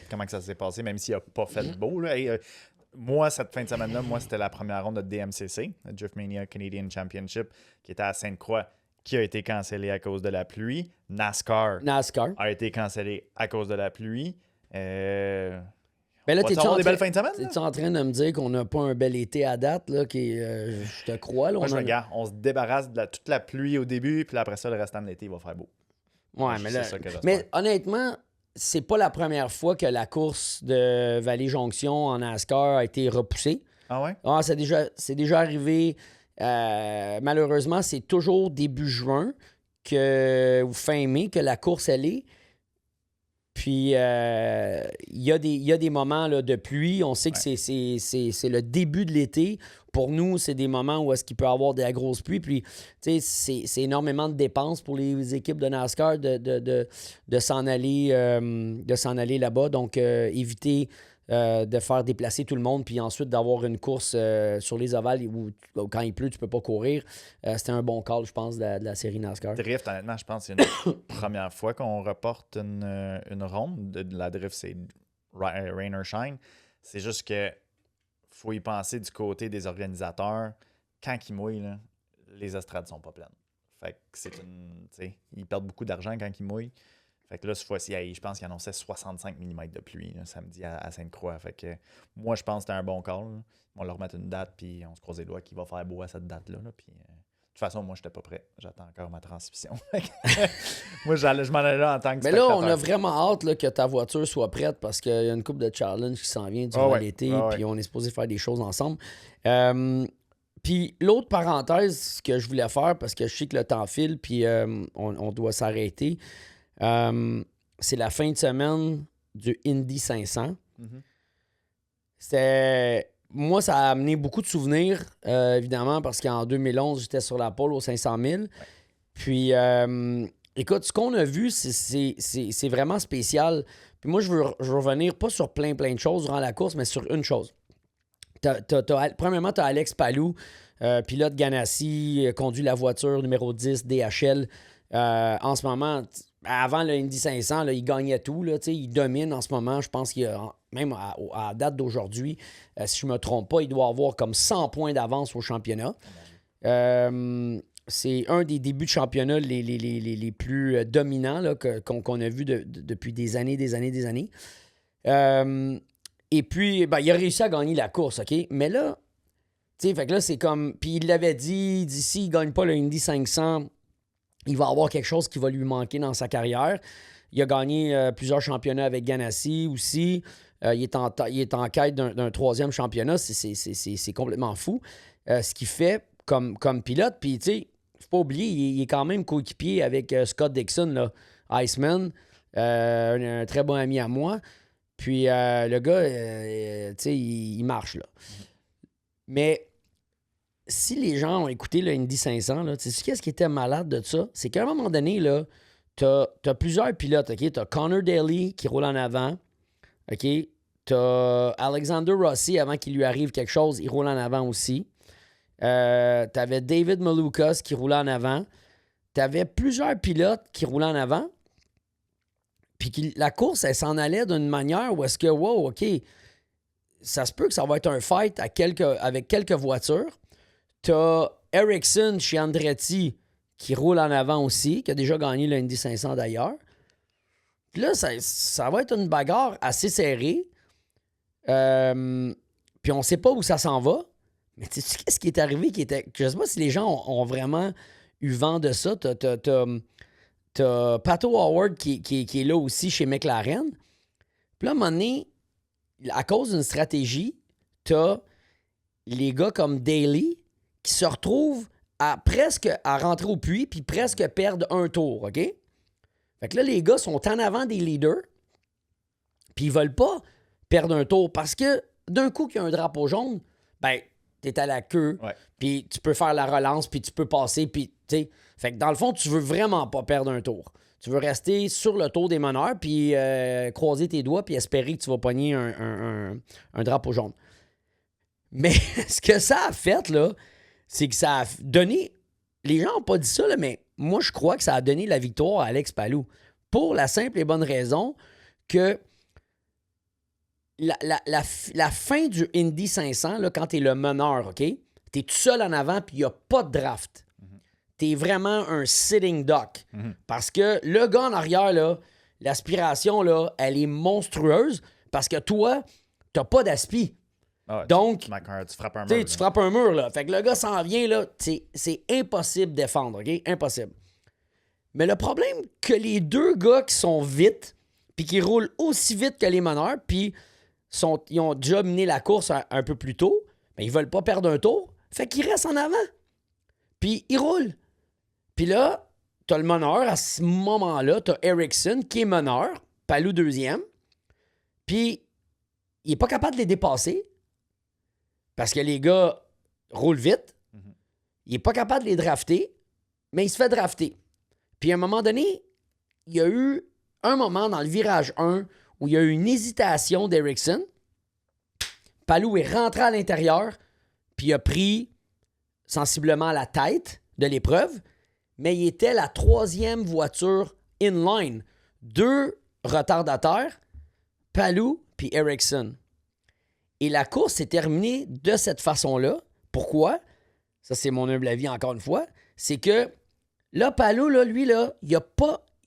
comment ça s'est passé, même s'il n'a pas fait beau. Là. Et, moi, cette fin de semaine-là, c'était la première ronde de DMCC, le Driftmania Canadian Championship, qui était à Sainte-Croix, qui a été cancellé à cause de la pluie. NASCAR a été cancellé à cause de la pluie. Ben là, des belles fins de semaine? T'es-tu en train de me dire qu'on n'a pas un bel été à date, là, je te crois? Là, moi, je regarde, on se débarrasse de toute la pluie au début, puis après ça, le restant de l'été, il va faire beau. Ouais, mais honnêtement, c'est pas la première fois que la course de Vallée-Jonction en NASCAR a été repoussée. Ah ouais? Ah, c'est déjà arrivé. Malheureusement, c'est toujours début juin ou fin mai que la course, elle est. Puis, il y a des moments là, de pluie. On sait que c'est le début de l'été. Pour nous, c'est des moments où est-ce qu'il peut y avoir de la grosse pluie. Puis, tu sais, c'est énormément de dépenses pour les équipes de NASCAR de s'en aller là-bas. Donc, éviter de faire déplacer tout le monde, puis ensuite d'avoir une course sur les ovales où quand il pleut, tu peux pas courir. C'était un bon call, je pense, de la série NASCAR. Drift, honnêtement, je pense que c'est une première fois qu'on reporte une ronde. De la drift, c'est rain or shine. C'est juste que faut y penser du côté des organisateurs. Quand ils mouillent, là, les estrades sont pas pleines. Fait que c'est une... Ils perdent beaucoup d'argent quand ils mouillent. Fait que là, cette fois-ci, je pense qu'ils annonçaient 65 mm de pluie là, samedi à Sainte-Croix. Fait que moi, je pense que c'était un bon call. Là. On va leur mettre une date, puis on se croise les doigts qu'il va faire beau à cette date-là. Là, puis, de toute façon, moi, je n'étais pas prêt. J'attends encore ma transmission. Moi, je m'en allais là en tant que spectateur. Mais là, on a vraiment hâte là, que ta voiture soit prête parce qu'il y a une couple de challenge qui s'en vient durant l'été, puis on est supposé faire des choses ensemble. Puis l'autre parenthèse que je voulais faire, parce que je sais que le temps file, puis on doit s'arrêter, c'est la fin de semaine du Indy 500. Moi, ça a amené beaucoup de souvenirs, évidemment, parce qu'en 2011, j'étais sur la pole aux 500 000. Puis, écoute, ce qu'on a vu, c'est vraiment spécial. Puis moi, je veux revenir pas sur plein de choses durant la course, mais sur une chose. Premièrement, tu as Alex Palou, pilote Ganassi, conduit la voiture numéro 10 DHL. En ce moment, avant le Indy 500, là, il gagnait tout. Là, il domine en ce moment. Je pense qu'il y a, même à date d'aujourd'hui, si je ne me trompe pas, il doit avoir comme 100 points d'avance au championnat. C'est un des débuts de championnat les plus dominants là, qu'on a vu depuis des années. Et puis, il a réussi à gagner la course, OK? Mais là, Tu sais, fait que là, c'est comme... Puis il l'avait dit, d'ici, il gagne pas le Indy 500, il va avoir quelque chose qui va lui manquer dans sa carrière. Il a gagné plusieurs championnats avec Ganassi aussi. Il est en quête d'un troisième championnat. C'est complètement fou. Ce qu'il fait comme pilote. Puis, tu sais, faut pas oublier, il est quand même coéquipier avec Scott Dixon, là, Iceman, un très bon ami à moi. Puis, le gars, tu sais, il marche, là. Mais si les gens ont écouté le Indy 500, là, tu sais, qu'est-ce qui était malade de ça? C'est qu'à un moment donné, là, t'as plusieurs pilotes, OK? T'as Connor Daly qui roule en avant, OK? T'as Alexander Rossi, avant qu'il lui arrive quelque chose, il roule en avant aussi. T'avais David Malukas qui roulait en avant. T'avais plusieurs pilotes qui roulaient en avant. Puis la course, elle s'en allait d'une manière où est-ce que, wow, OK, ça se peut que ça va être un fight avec quelques voitures. T'as Ericsson chez Andretti qui roule en avant aussi, qui a déjà gagné le Indy 500 d'ailleurs. Puis là, ça va être une bagarre assez serrée. Puis on sait pas où ça s'en va. Mais tu sais, qu'est-ce qui est arrivé je sais pas si les gens ont vraiment eu vent de ça. T'as Pato Howard qui est là aussi chez McLaren. Puis là, à un moment donné, à cause d'une stratégie, t'as les gars comme Daly qui se retrouvent presque à rentrer au puits puis presque perdre un tour, OK? Fait que là, les gars sont en avant des leaders puis ils veulent pas perdre un tour parce que d'un coup qu'il y a un drapeau jaune, ben, t'es à la queue, puis tu peux faire la relance, puis tu peux passer, puis tu sais. Fait que dans le fond, tu veux vraiment pas perdre un tour. Tu veux rester sur le tour des meneurs, puis croiser tes doigts, puis espérer que tu vas pogner un drapeau jaune. Mais ce que ça a fait, là, c'est que ça a donné... Les gens n'ont pas dit ça, là, mais moi, je crois que ça a donné la victoire à Alex Palou. Pour la simple et bonne raison que la fin du Indy 500, là, quand t'es le meneur, OK? T'es tout seul en avant, puis il n'y a pas de draft. T'es vraiment un sitting duck. Parce que le gars en arrière, là, l'aspiration, là, elle est monstrueuse parce que toi, t'as pas d'aspi. Donc, tu frappes un mur. Tu frappes un mur, là. Fait que le gars s'en vient, là, c'est impossible de défendre, OK? Impossible. Mais le problème que les deux gars qui sont vite, puis qui roulent aussi vite que les meneurs, puis ils ont déjà mené la course un peu plus tôt, ben ils veulent pas perdre un tour, fait qu'ils restent en avant. Puis ils roulent. Puis là, t'as le meneur, à ce moment-là, t'as Ericsson qui est meneur, Palou deuxième, puis il est pas capable de les dépasser parce que les gars roulent vite. Il est pas capable de les drafter, mais il se fait drafter. Puis à un moment donné, il y a eu un moment dans le virage 1 où il y a eu une hésitation d'Ericsson. Palou est rentré à l'intérieur, puis il a pris sensiblement la tête de l'épreuve, mais il était la troisième voiture inline. 2 retardateurs, Palou puis Ericsson. Et la course s'est terminée de cette façon-là. Pourquoi? Ça, c'est mon humble avis encore une fois. C'est que là, Palou, là, lui, là,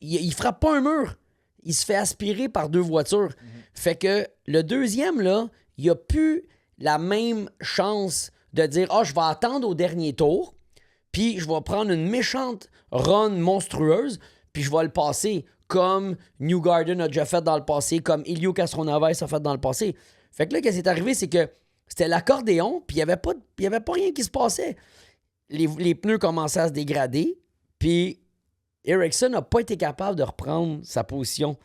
il frappe pas un mur. Il se fait aspirer par 2 voitures. Fait que le deuxième, là, il a plus la même chance de dire « Ah, je vais attendre au dernier tour, puis je vais prendre une méchante run monstrueuse, puis je vais le passer comme Newgarden a déjà fait dans le passé, comme Helio Castroneves a fait dans le passé. » Fait que là, qu'est-ce qui est arrivé, c'est que c'était l'accordéon, puis il n'y avait pas rien qui se passait. Les pneus commençaient à se dégrader, puis Ericsson n'a pas été capable de reprendre sa position.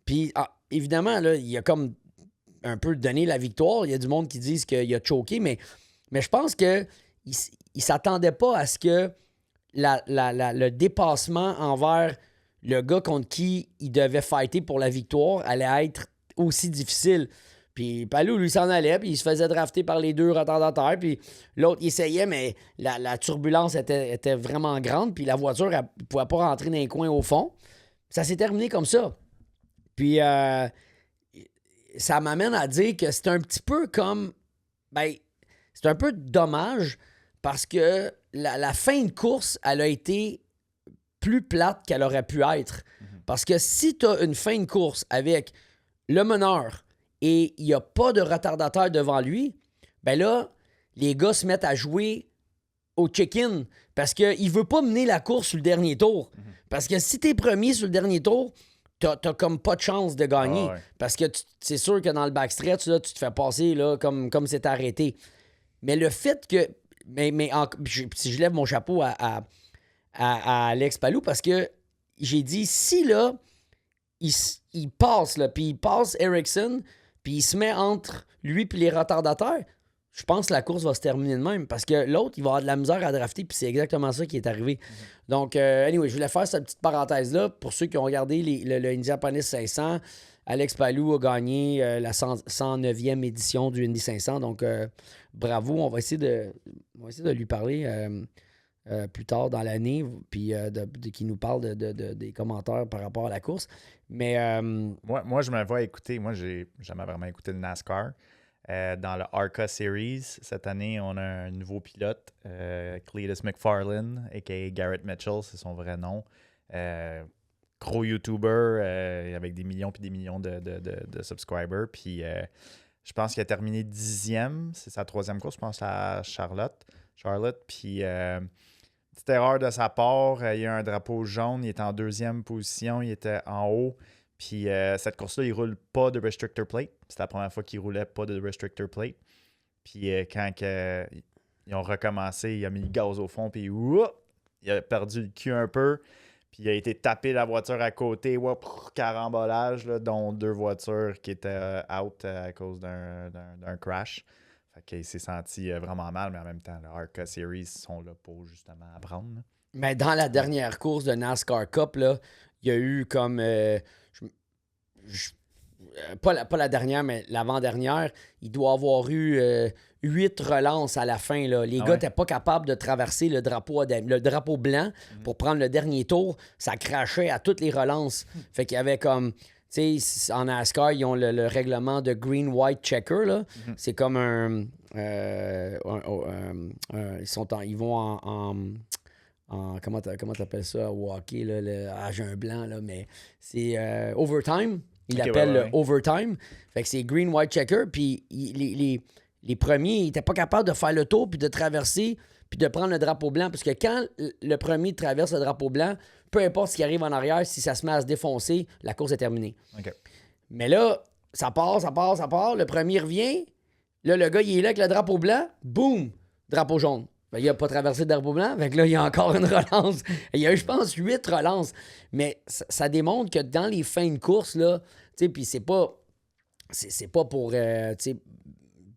Puis, évidemment, là, il a comme un peu donné la victoire. Il y a du monde qui disent qu'il a choqué, mais je pense qu'il ne s'attendait pas à ce que le dépassement envers le gars contre qui il devait fighter pour la victoire allait être aussi difficile. Puis Palou, lui, s'en allait, puis il se faisait drafter par les 2 retardateurs, puis l'autre, il essayait, mais la turbulence était vraiment grande, puis la voiture, elle ne pouvait pas rentrer dans les coins au fond. Ça s'est terminé comme ça. Puis ça m'amène à dire que c'est un petit peu comme... Ben, c'est un peu dommage parce que la fin de course, elle a été plus plate qu'elle aurait pu être. Parce que si tu as une fin de course avec le meneur et il n'y a pas de retardateur devant lui, ben là, les gars se mettent à jouer au check-in parce qu'il veut pas mener la course sur le dernier tour. Parce que si t'es premier sur le dernier tour, t'as comme pas de chance de gagner. Parce que c'est sûr que dans le backstretch, là, tu te fais passer là, comme c'est arrêté. Mais le fait que... si je lève mon chapeau à Alex Palou, parce que j'ai dit, si là, il passe, là, puis il passe Ericsson, puis il se met entre lui et les retardataires, je pense que la course va se terminer de même. Parce que l'autre, il va avoir de la misère à drafter, puis c'est exactement ça qui est arrivé. Donc, anyway, je voulais faire cette petite parenthèse-là. Pour ceux qui ont regardé le Indianapolis 500, Alex Palou a gagné la 109e édition du Indy 500. Donc, bravo. On va essayer de lui parler plus tard dans l'année, puis qui nous parle des commentaires par rapport à la course. Mais moi, je me vois écouter. Moi, j'ai jamais vraiment écouté le NASCAR. Dans le ARCA Series, cette année, on a un nouveau pilote, Cletus McFarlane, a.k.a. Garrett Mitchell, c'est son vrai nom. Gros YouTuber avec des millions et des millions de subscribers. Puis je pense qu'il a terminé 10e. C'est sa 3e course, je pense, à Charlotte. Puis petite erreur de sa part. Il y a un drapeau jaune. Il était en 2e position. Il était en haut. Puis cette course-là, il ne roule pas de restrictor plate. C'est la première fois qu'il ne roulait pas de restrictor plate. Puis quand ils ont recommencé, il a mis le gaz au fond, puis il a perdu le cul un peu. Puis il a été tapé la voiture à côté. Carambolage, là, dont 2 voitures qui étaient out à cause d'un crash. Fait qu'il s'est senti vraiment mal, mais en même temps, le ARCA Series sont là pour justement apprendre. Mais dans la dernière course de NASCAR Cup, là, il y a eu comme... pas la dernière, mais l'avant-dernière, il doit avoir eu 8 relances à la fin. Là. Les gars n'étaient pas capables de traverser le drapeau blanc pour prendre le dernier tour. Ça crachait à toutes les relances. Fait qu'il y avait comme... Tu sais, en NASCAR, ils ont le règlement de green, white, checker. Là. C'est comme ils vont en comment t'appelles ça au hockey, là, j'ai un blanc, là, mais c'est overtime. Il l'appelle overtime. Fait que c'est green, white, checker. Puis les premiers, ils n'étaient pas capables de faire le tour puis de traverser puis de prendre le drapeau blanc. Parce que quand le premier traverse le drapeau blanc, peu importe ce qui arrive en arrière, si ça se met à se défoncer, la course est terminée. Okay. Mais là, ça part. Le premier revient. Là, le gars, il est là avec le drapeau blanc. Boum! Drapeau jaune. Ben, il n'a pas traversé le drapeau blanc. Fait que là, il y a encore une relance. Il y a eu, je pense, 8 relances. Mais ça démontre que dans les fins de course, là, tu sais, puis c'est pas pour, tu sais,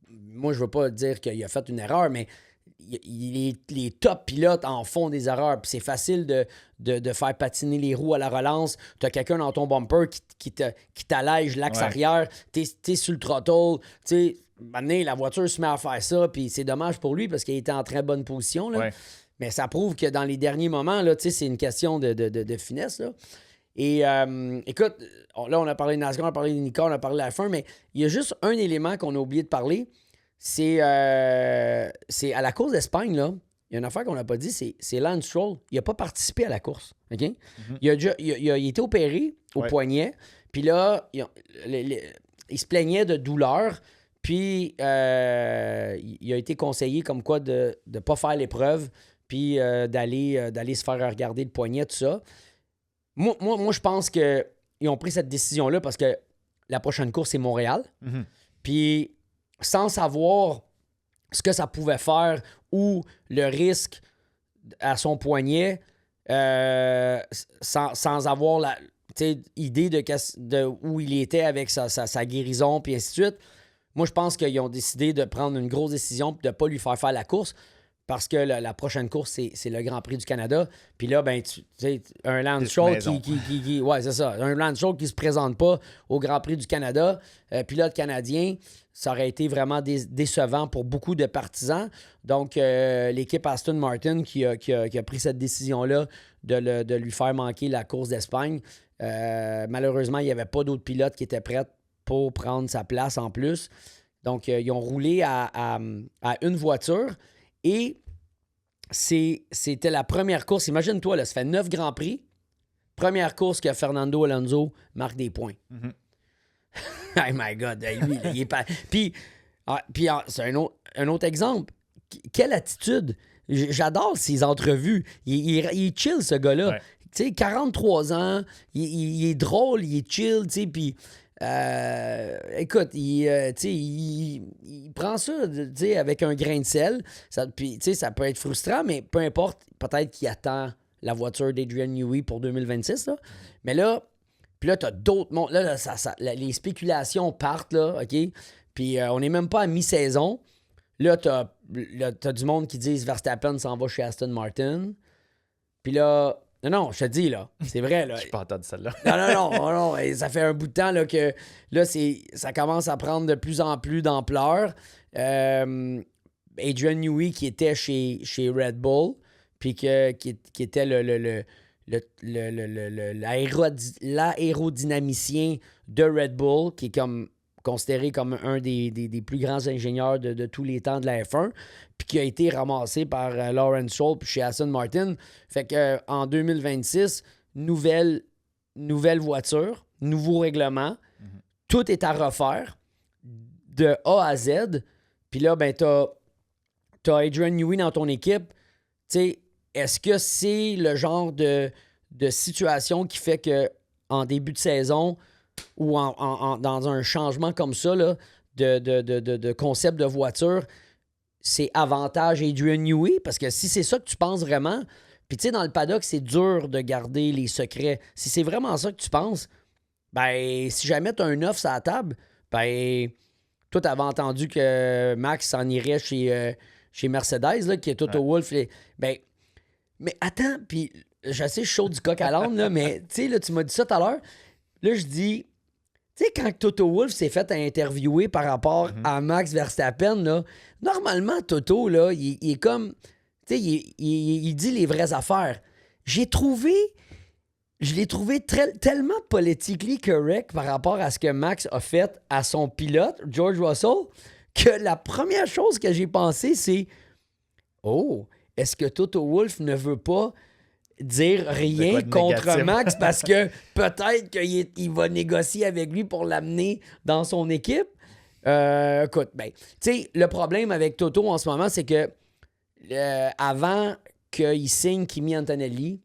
moi, je veux pas dire qu'il a fait une erreur, mais les top pilotes en font des erreurs. Puis c'est facile de faire patiner les roues à la relance. Tu as quelqu'un dans ton bumper qui t'allège l'axe arrière. T'es sur le throttle. Tu sais, maintenant, la voiture se met à faire ça. Puis c'est dommage pour lui parce qu'il était en très bonne position. Là. Mais ça prouve que dans les derniers moments, là, c'est une question de finesse. Là. Et écoute, là, on a parlé de NASCAR, on a parlé de NICA, on a parlé de la F1, mais il y a juste un élément qu'on a oublié de parler. C'est à la course d'Espagne, là. Il y a une affaire qu'on n'a pas dit, c'est Lance Stroll. Il n'a pas participé à la course. OK? Il a été opéré au poignet. Puis là, il se plaignait de douleur. Puis il a été conseillé comme quoi de ne pas faire l'épreuve. Puis d'aller se faire regarder le poignet, tout ça. Moi, je pense qu'ils ont pris cette décision-là parce que la prochaine course, c'est Montréal. Puis sans savoir ce que ça pouvait faire ou le risque à son poignet, sans avoir idée de où il était avec sa guérison, puis ainsi de suite. Moi, je pense qu'ils ont décidé de prendre une grosse décision et de ne pas lui faire la course parce que la prochaine course, c'est le Grand Prix du Canada. Puis là, ben, tu sais, un Lance Stroll qui ouais, c'est ça. Un Lance Stroll qui ne se présente pas au Grand Prix du Canada, pilote canadien, ça aurait été vraiment décevant pour beaucoup de partisans. Donc, l'équipe Aston Martin qui a pris cette décision-là de lui faire manquer la course d'Espagne. Malheureusement, il n'y avait pas d'autres pilotes qui étaient prêts pour prendre sa place en plus. Donc, ils ont roulé à une voiture. Et c'était la première course. Imagine-toi, là, ça fait 9 Grands Prix. Première course que Fernando Alonso marque des points. Oh my God, lui, il est pas... Puis c'est un autre exemple. quelle attitude. J'adore ses entrevues. Il est chill, ce gars-là. Ouais. Tu sais, 43 ans, il est drôle, il est chill, tu sais, puis... écoute, il prend ça avec un grain de sel. Puis, ça peut être frustrant, mais peu importe, peut-être qu'il attend la voiture d'Adrian Newey pour 2026. Là. Mais là, puis là, t'as d'autres mondes. Là, les spéculations partent, là, OK? Puis on n'est même pas à mi-saison. Là, t'as du monde qui dit Verstappen s'en va chez Aston Martin. Puis là... Non, je te dis, là, c'est vrai, là. Je n'ai pas entendu celle-là. Non, ça fait un bout de temps là, que là, ça commence à prendre de plus en plus d'ampleur. Adrian Newey qui était chez Red Bull, puis qui était l'aérodynamicien de Red Bull, qui est comme considéré comme un des plus grands ingénieurs de tous les temps de la F1, puis qui a été ramassé par Lawrence Stroll chez Aston Martin. Fait que en 2026, nouvelle voiture, nouveau règlement, tout est à refaire de A à Z. Puis là, ben t'as Adrian Newey dans ton équipe. Tu sais, est-ce que c'est le genre de situation qui fait que en début de saison ou dans un changement comme ça là, de concept de voiture, c'est avantage Adrian Newey? Parce que si c'est ça que tu penses vraiment, puis tu sais, dans le paddock, c'est dur de garder les secrets. Si c'est vraiment ça que tu penses, ben, si jamais tu as un offre sur la table, ben, toi, t'avais entendu que Max s'en irait chez Mercedes, là, qui est Toto Wolff. Ben, mais attends, puis je sais, je suis chaud du coq à l'âne, là, mais tu sais, là, tu m'as dit ça tout à l'heure. Là, je dis, tu sais, quand Toto Wolff s'est fait interviewer par rapport à Max Verstappen, là, normalement, Toto, là, il est comme, tu sais, il dit les vraies affaires. Je l'ai trouvé tellement politically correct par rapport à ce que Max a fait à son pilote, George Russell, que la première chose que j'ai pensé, c'est « Oh, est-ce que Toto Wolff ne veut pas dire rien contre négatif. Max parce que peut-être qu'il va négocier avec lui pour l'amener dans son équipe? » Écoute, ben, tu sais, le problème avec Toto en ce moment, c'est que avant qu'il signe Kimi Antonelli,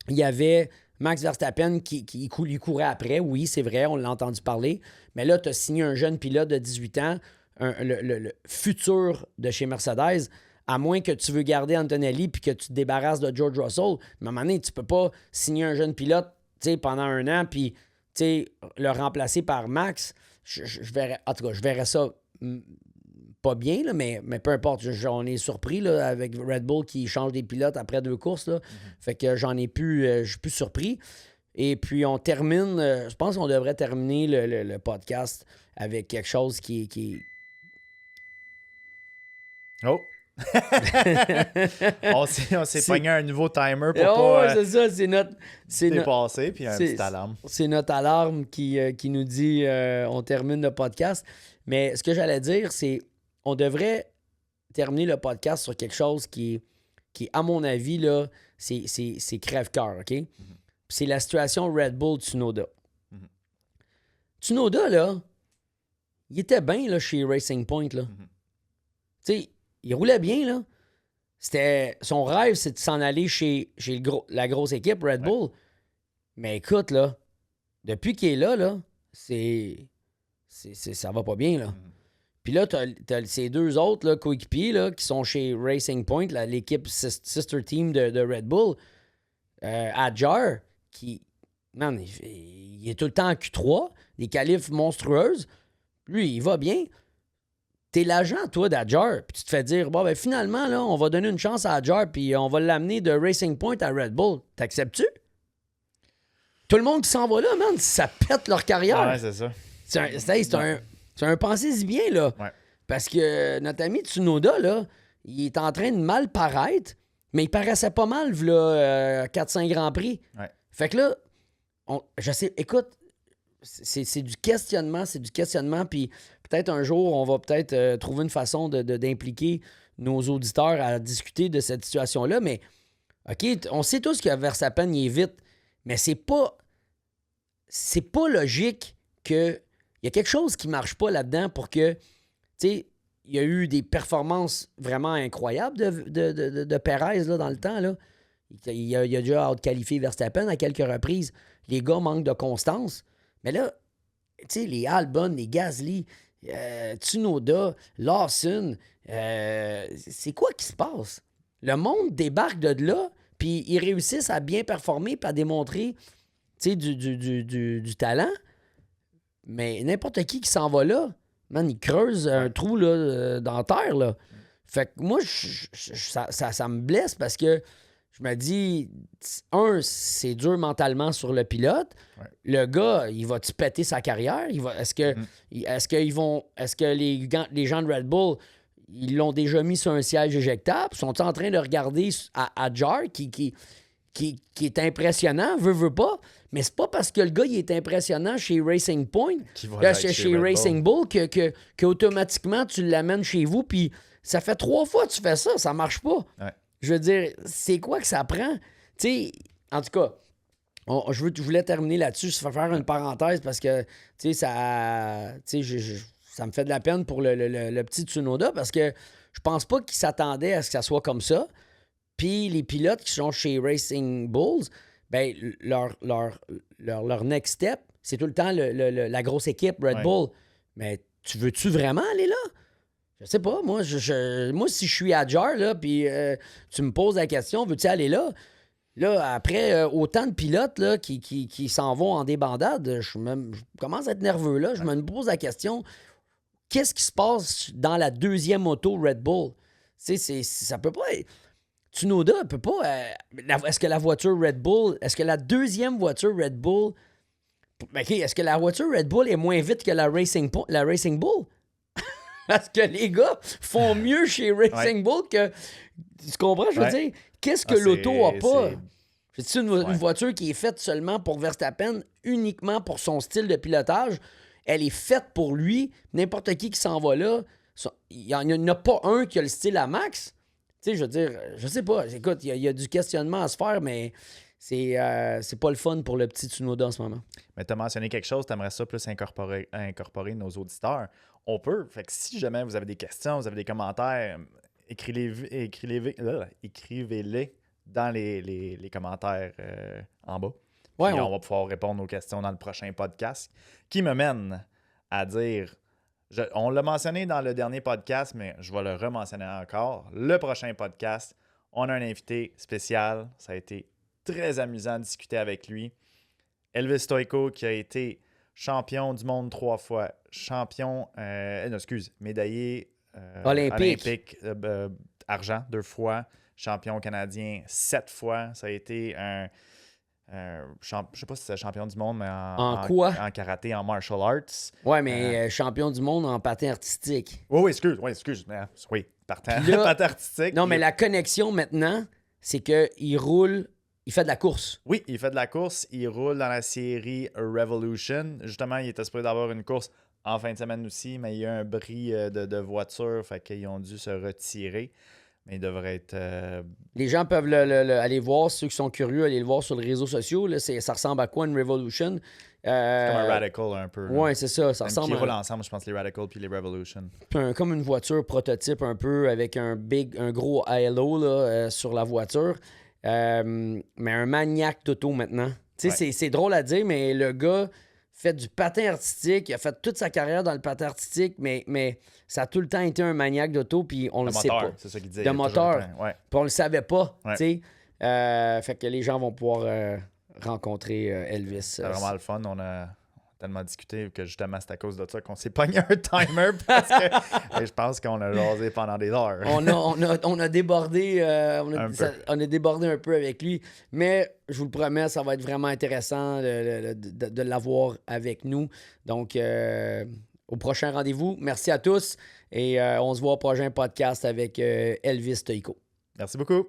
il y avait Max Verstappen qui lui courait après. Oui, c'est vrai, on l'a entendu parler. Mais là, tu as signé un jeune pilote de 18 ans, le futur de chez Mercedes, à moins que tu veux garder Antonelli puis que tu te débarrasses de George Russell. Mais à un moment donné, tu peux pas signer un jeune pilote pendant un an puis le remplacer par Max. En tout cas, je verrais ça pas bien, là, mais peu importe. On est surpris là, avec Red Bull qui change des pilotes après 2 courses. Là. Fait que je suis plus surpris. Et puis, on termine... je pense qu'on devrait terminer le podcast avec quelque chose qui est... Oh! on s'est pogné un nouveau timer pour pas... c'est ça, c'est dépasser, puis un petit alarme. C'est notre alarme qui nous dit on termine le podcast. Mais ce que j'allais dire, c'est on devrait terminer le podcast sur quelque chose qui à mon avis, là, c'est crève-cœur, OK? C'est la situation Red Bull-Tsunoda. Tsunoda, là, il était bien là, chez Racing Point, là. Tu sais, il roulait bien, là. Son rêve, c'est de s'en aller chez la grosse équipe Red Bull. Mais écoute, là, depuis qu'il est là, ça va pas bien, là. Puis là, t'as ces deux autres là, coéquipiers là, qui sont chez Racing Point, l'équipe sister team de Red Bull. Adjar, qui, man, il est tout le temps en Q3, des qualifs monstrueuses. Lui, il va bien. T'es l'agent, toi, d'Adjar, puis tu te fais dire, bon, ben finalement, là, on va donner une chance à Adjar, puis on va l'amener de Racing Point à Red Bull. T'acceptes-tu? Tout le monde qui s'en va là, man, ça pète leur carrière. Ouais, c'est ça. C'est un pensez-y bien, là. Ouais. Parce que notre ami Tsunoda, là, il est en train de mal paraître, mais il paraissait pas mal, là, 4-5 Grands Prix. Ouais. Fait que là, je sais, écoute, c'est du questionnement, puis peut-être un jour, on va peut-être trouver une façon d'impliquer nos auditeurs à discuter de cette situation-là, mais OK, on sait tous que Verstappen, il est vite, mais c'est pas logique que il y a quelque chose qui marche pas là-dedans pour que, tu sais, il y a eu des performances vraiment incroyables de Perez là, dans le temps. Là. Il a déjà out-qualifié Verstappen à quelques reprises. Les gars manquent de constance. Mais là, tu sais, les Albon, les Gasly, Tsunoda, Lawson, c'est quoi qui se passe? Le monde débarque de là, puis ils réussissent à bien performer et à démontrer du talent. Mais n'importe qui s'en va là, man, il creuse un trou là, dans la terre. Là. Fait que moi, ça me blesse parce que je me dis, c'est dur mentalement sur le pilote. Ouais. Le gars, il va-tu péter sa carrière? Est-ce que les gens de Red Bull, ils l'ont déjà mis sur un siège éjectable? Sont-ils en train de regarder à Jar qui est impressionnant, veut pas? Mais c'est pas parce que le gars il est impressionnant chez Racing Point, chez Racing Bull, que automatiquement tu l'amènes chez vous, puis ça fait 3 fois que tu fais ça marche pas. Ouais. Je veux dire, c'est quoi que ça prend? Tu sais, en tout cas, je voulais terminer là-dessus, je vais faire une parenthèse parce que, tu sais, ça me fait de la peine pour le petit Tsunoda parce que je pense pas qu'il s'attendait à ce que ça soit comme ça. Puis les pilotes qui sont chez Racing Bulls, ben leur next step, c'est tout le temps la grosse équipe Red Bull. Mais veux-tu vraiment aller là? Je sais pas, moi, moi si je suis à Jar, là, puis tu me poses la question, veux-tu aller là? Là, après autant de pilotes là, qui s'en vont en débandade, je commence à être nerveux là. Je me pose la question, qu'est-ce qui se passe dans la deuxième auto Red Bull? Ça peut pas être... Tsunoda peut pas... est-ce que la voiture Red Bull... Est-ce que la deuxième voiture Red Bull... OK, est-ce que la voiture Red Bull est moins vite que la Racing Bull? Parce que les gars font mieux chez Racing Bull que... Tu comprends, je veux dire? Qu'est-ce que l'auto a pas? C'est une voiture qui est faite seulement pour Verstappen, uniquement pour son style de pilotage. Elle est faite pour lui. N'importe qui s'en va là, il n'y en a pas un qui a le style à Max. Tu sais, je veux dire, je sais pas. Écoute, il y a du questionnement à se faire, mais c'est pas le fun pour le petit Tsunoda en ce moment. Mais tu as mentionné quelque chose, tu aimerais ça plus incorporer nos auditeurs. On peut. Fait que si jamais vous avez des questions, vous avez des commentaires, écrivez-les dans les commentaires en bas. Ouais, on va pouvoir répondre aux questions dans le prochain podcast. Qui me mène à dire... on l'a mentionné dans le dernier podcast, mais je vais le rementionner encore. Le prochain podcast, on a un invité spécial. Ça a été très amusant de discuter avec lui. Elvis Stoico, qui a été champion du monde 3 fois, médaillé olympique argent 2 fois, champion canadien 7 fois. Ça a été un... je ne sais pas si c'est champion du monde, mais en quoi? En karaté, en martial arts. Oui, mais champion du monde en patin artistique. Oui, excuse. Oui, patin artistique. Non, mais la connexion maintenant, c'est qu'il roule, il fait de la course. Oui, il fait de la course. Il roule dans la série Revolution. Justement, il était supposé d'avoir une course en fin de semaine aussi, mais il y a eu un bris de voiture, fait qu'ils ont dû se retirer. Mais il devrait être... Les gens peuvent aller voir, ceux qui sont curieux, aller le voir sur les réseaux sociaux. Là, ça ressemble à quoi une Revolution? C'est comme un Radical un peu. Oui, c'est ça. Ça ressemble qui roulent ensemble, je pense, les Radical puis les Revolution. Comme une voiture prototype un peu avec un gros halo là, sur la voiture. Mais un maniaque d'auto maintenant. Tu sais, c'est drôle à dire, mais le gars fait du patin artistique. Il a fait toute sa carrière dans le patin artistique, mais ça a tout le temps été un maniaque d'auto, puis on le sait pas. C'est ça qu'il disait. De moteur. Ouais. Puis on le savait pas. Ouais. Tu sais. Fait que les gens vont pouvoir rencontrer Elvis. C'est vraiment le fun. On a tellement discuté que justement c'est à cause de ça qu'on s'est pogné un timer parce que je pense qu'on a jasé pendant des heures. on a débordé on a débordé un peu avec lui, mais je vous le promets, ça va être vraiment intéressant de l'avoir avec nous. Donc au prochain rendez-vous. Merci à tous et on se voit au prochain podcast avec Elvis Stoico. Merci beaucoup.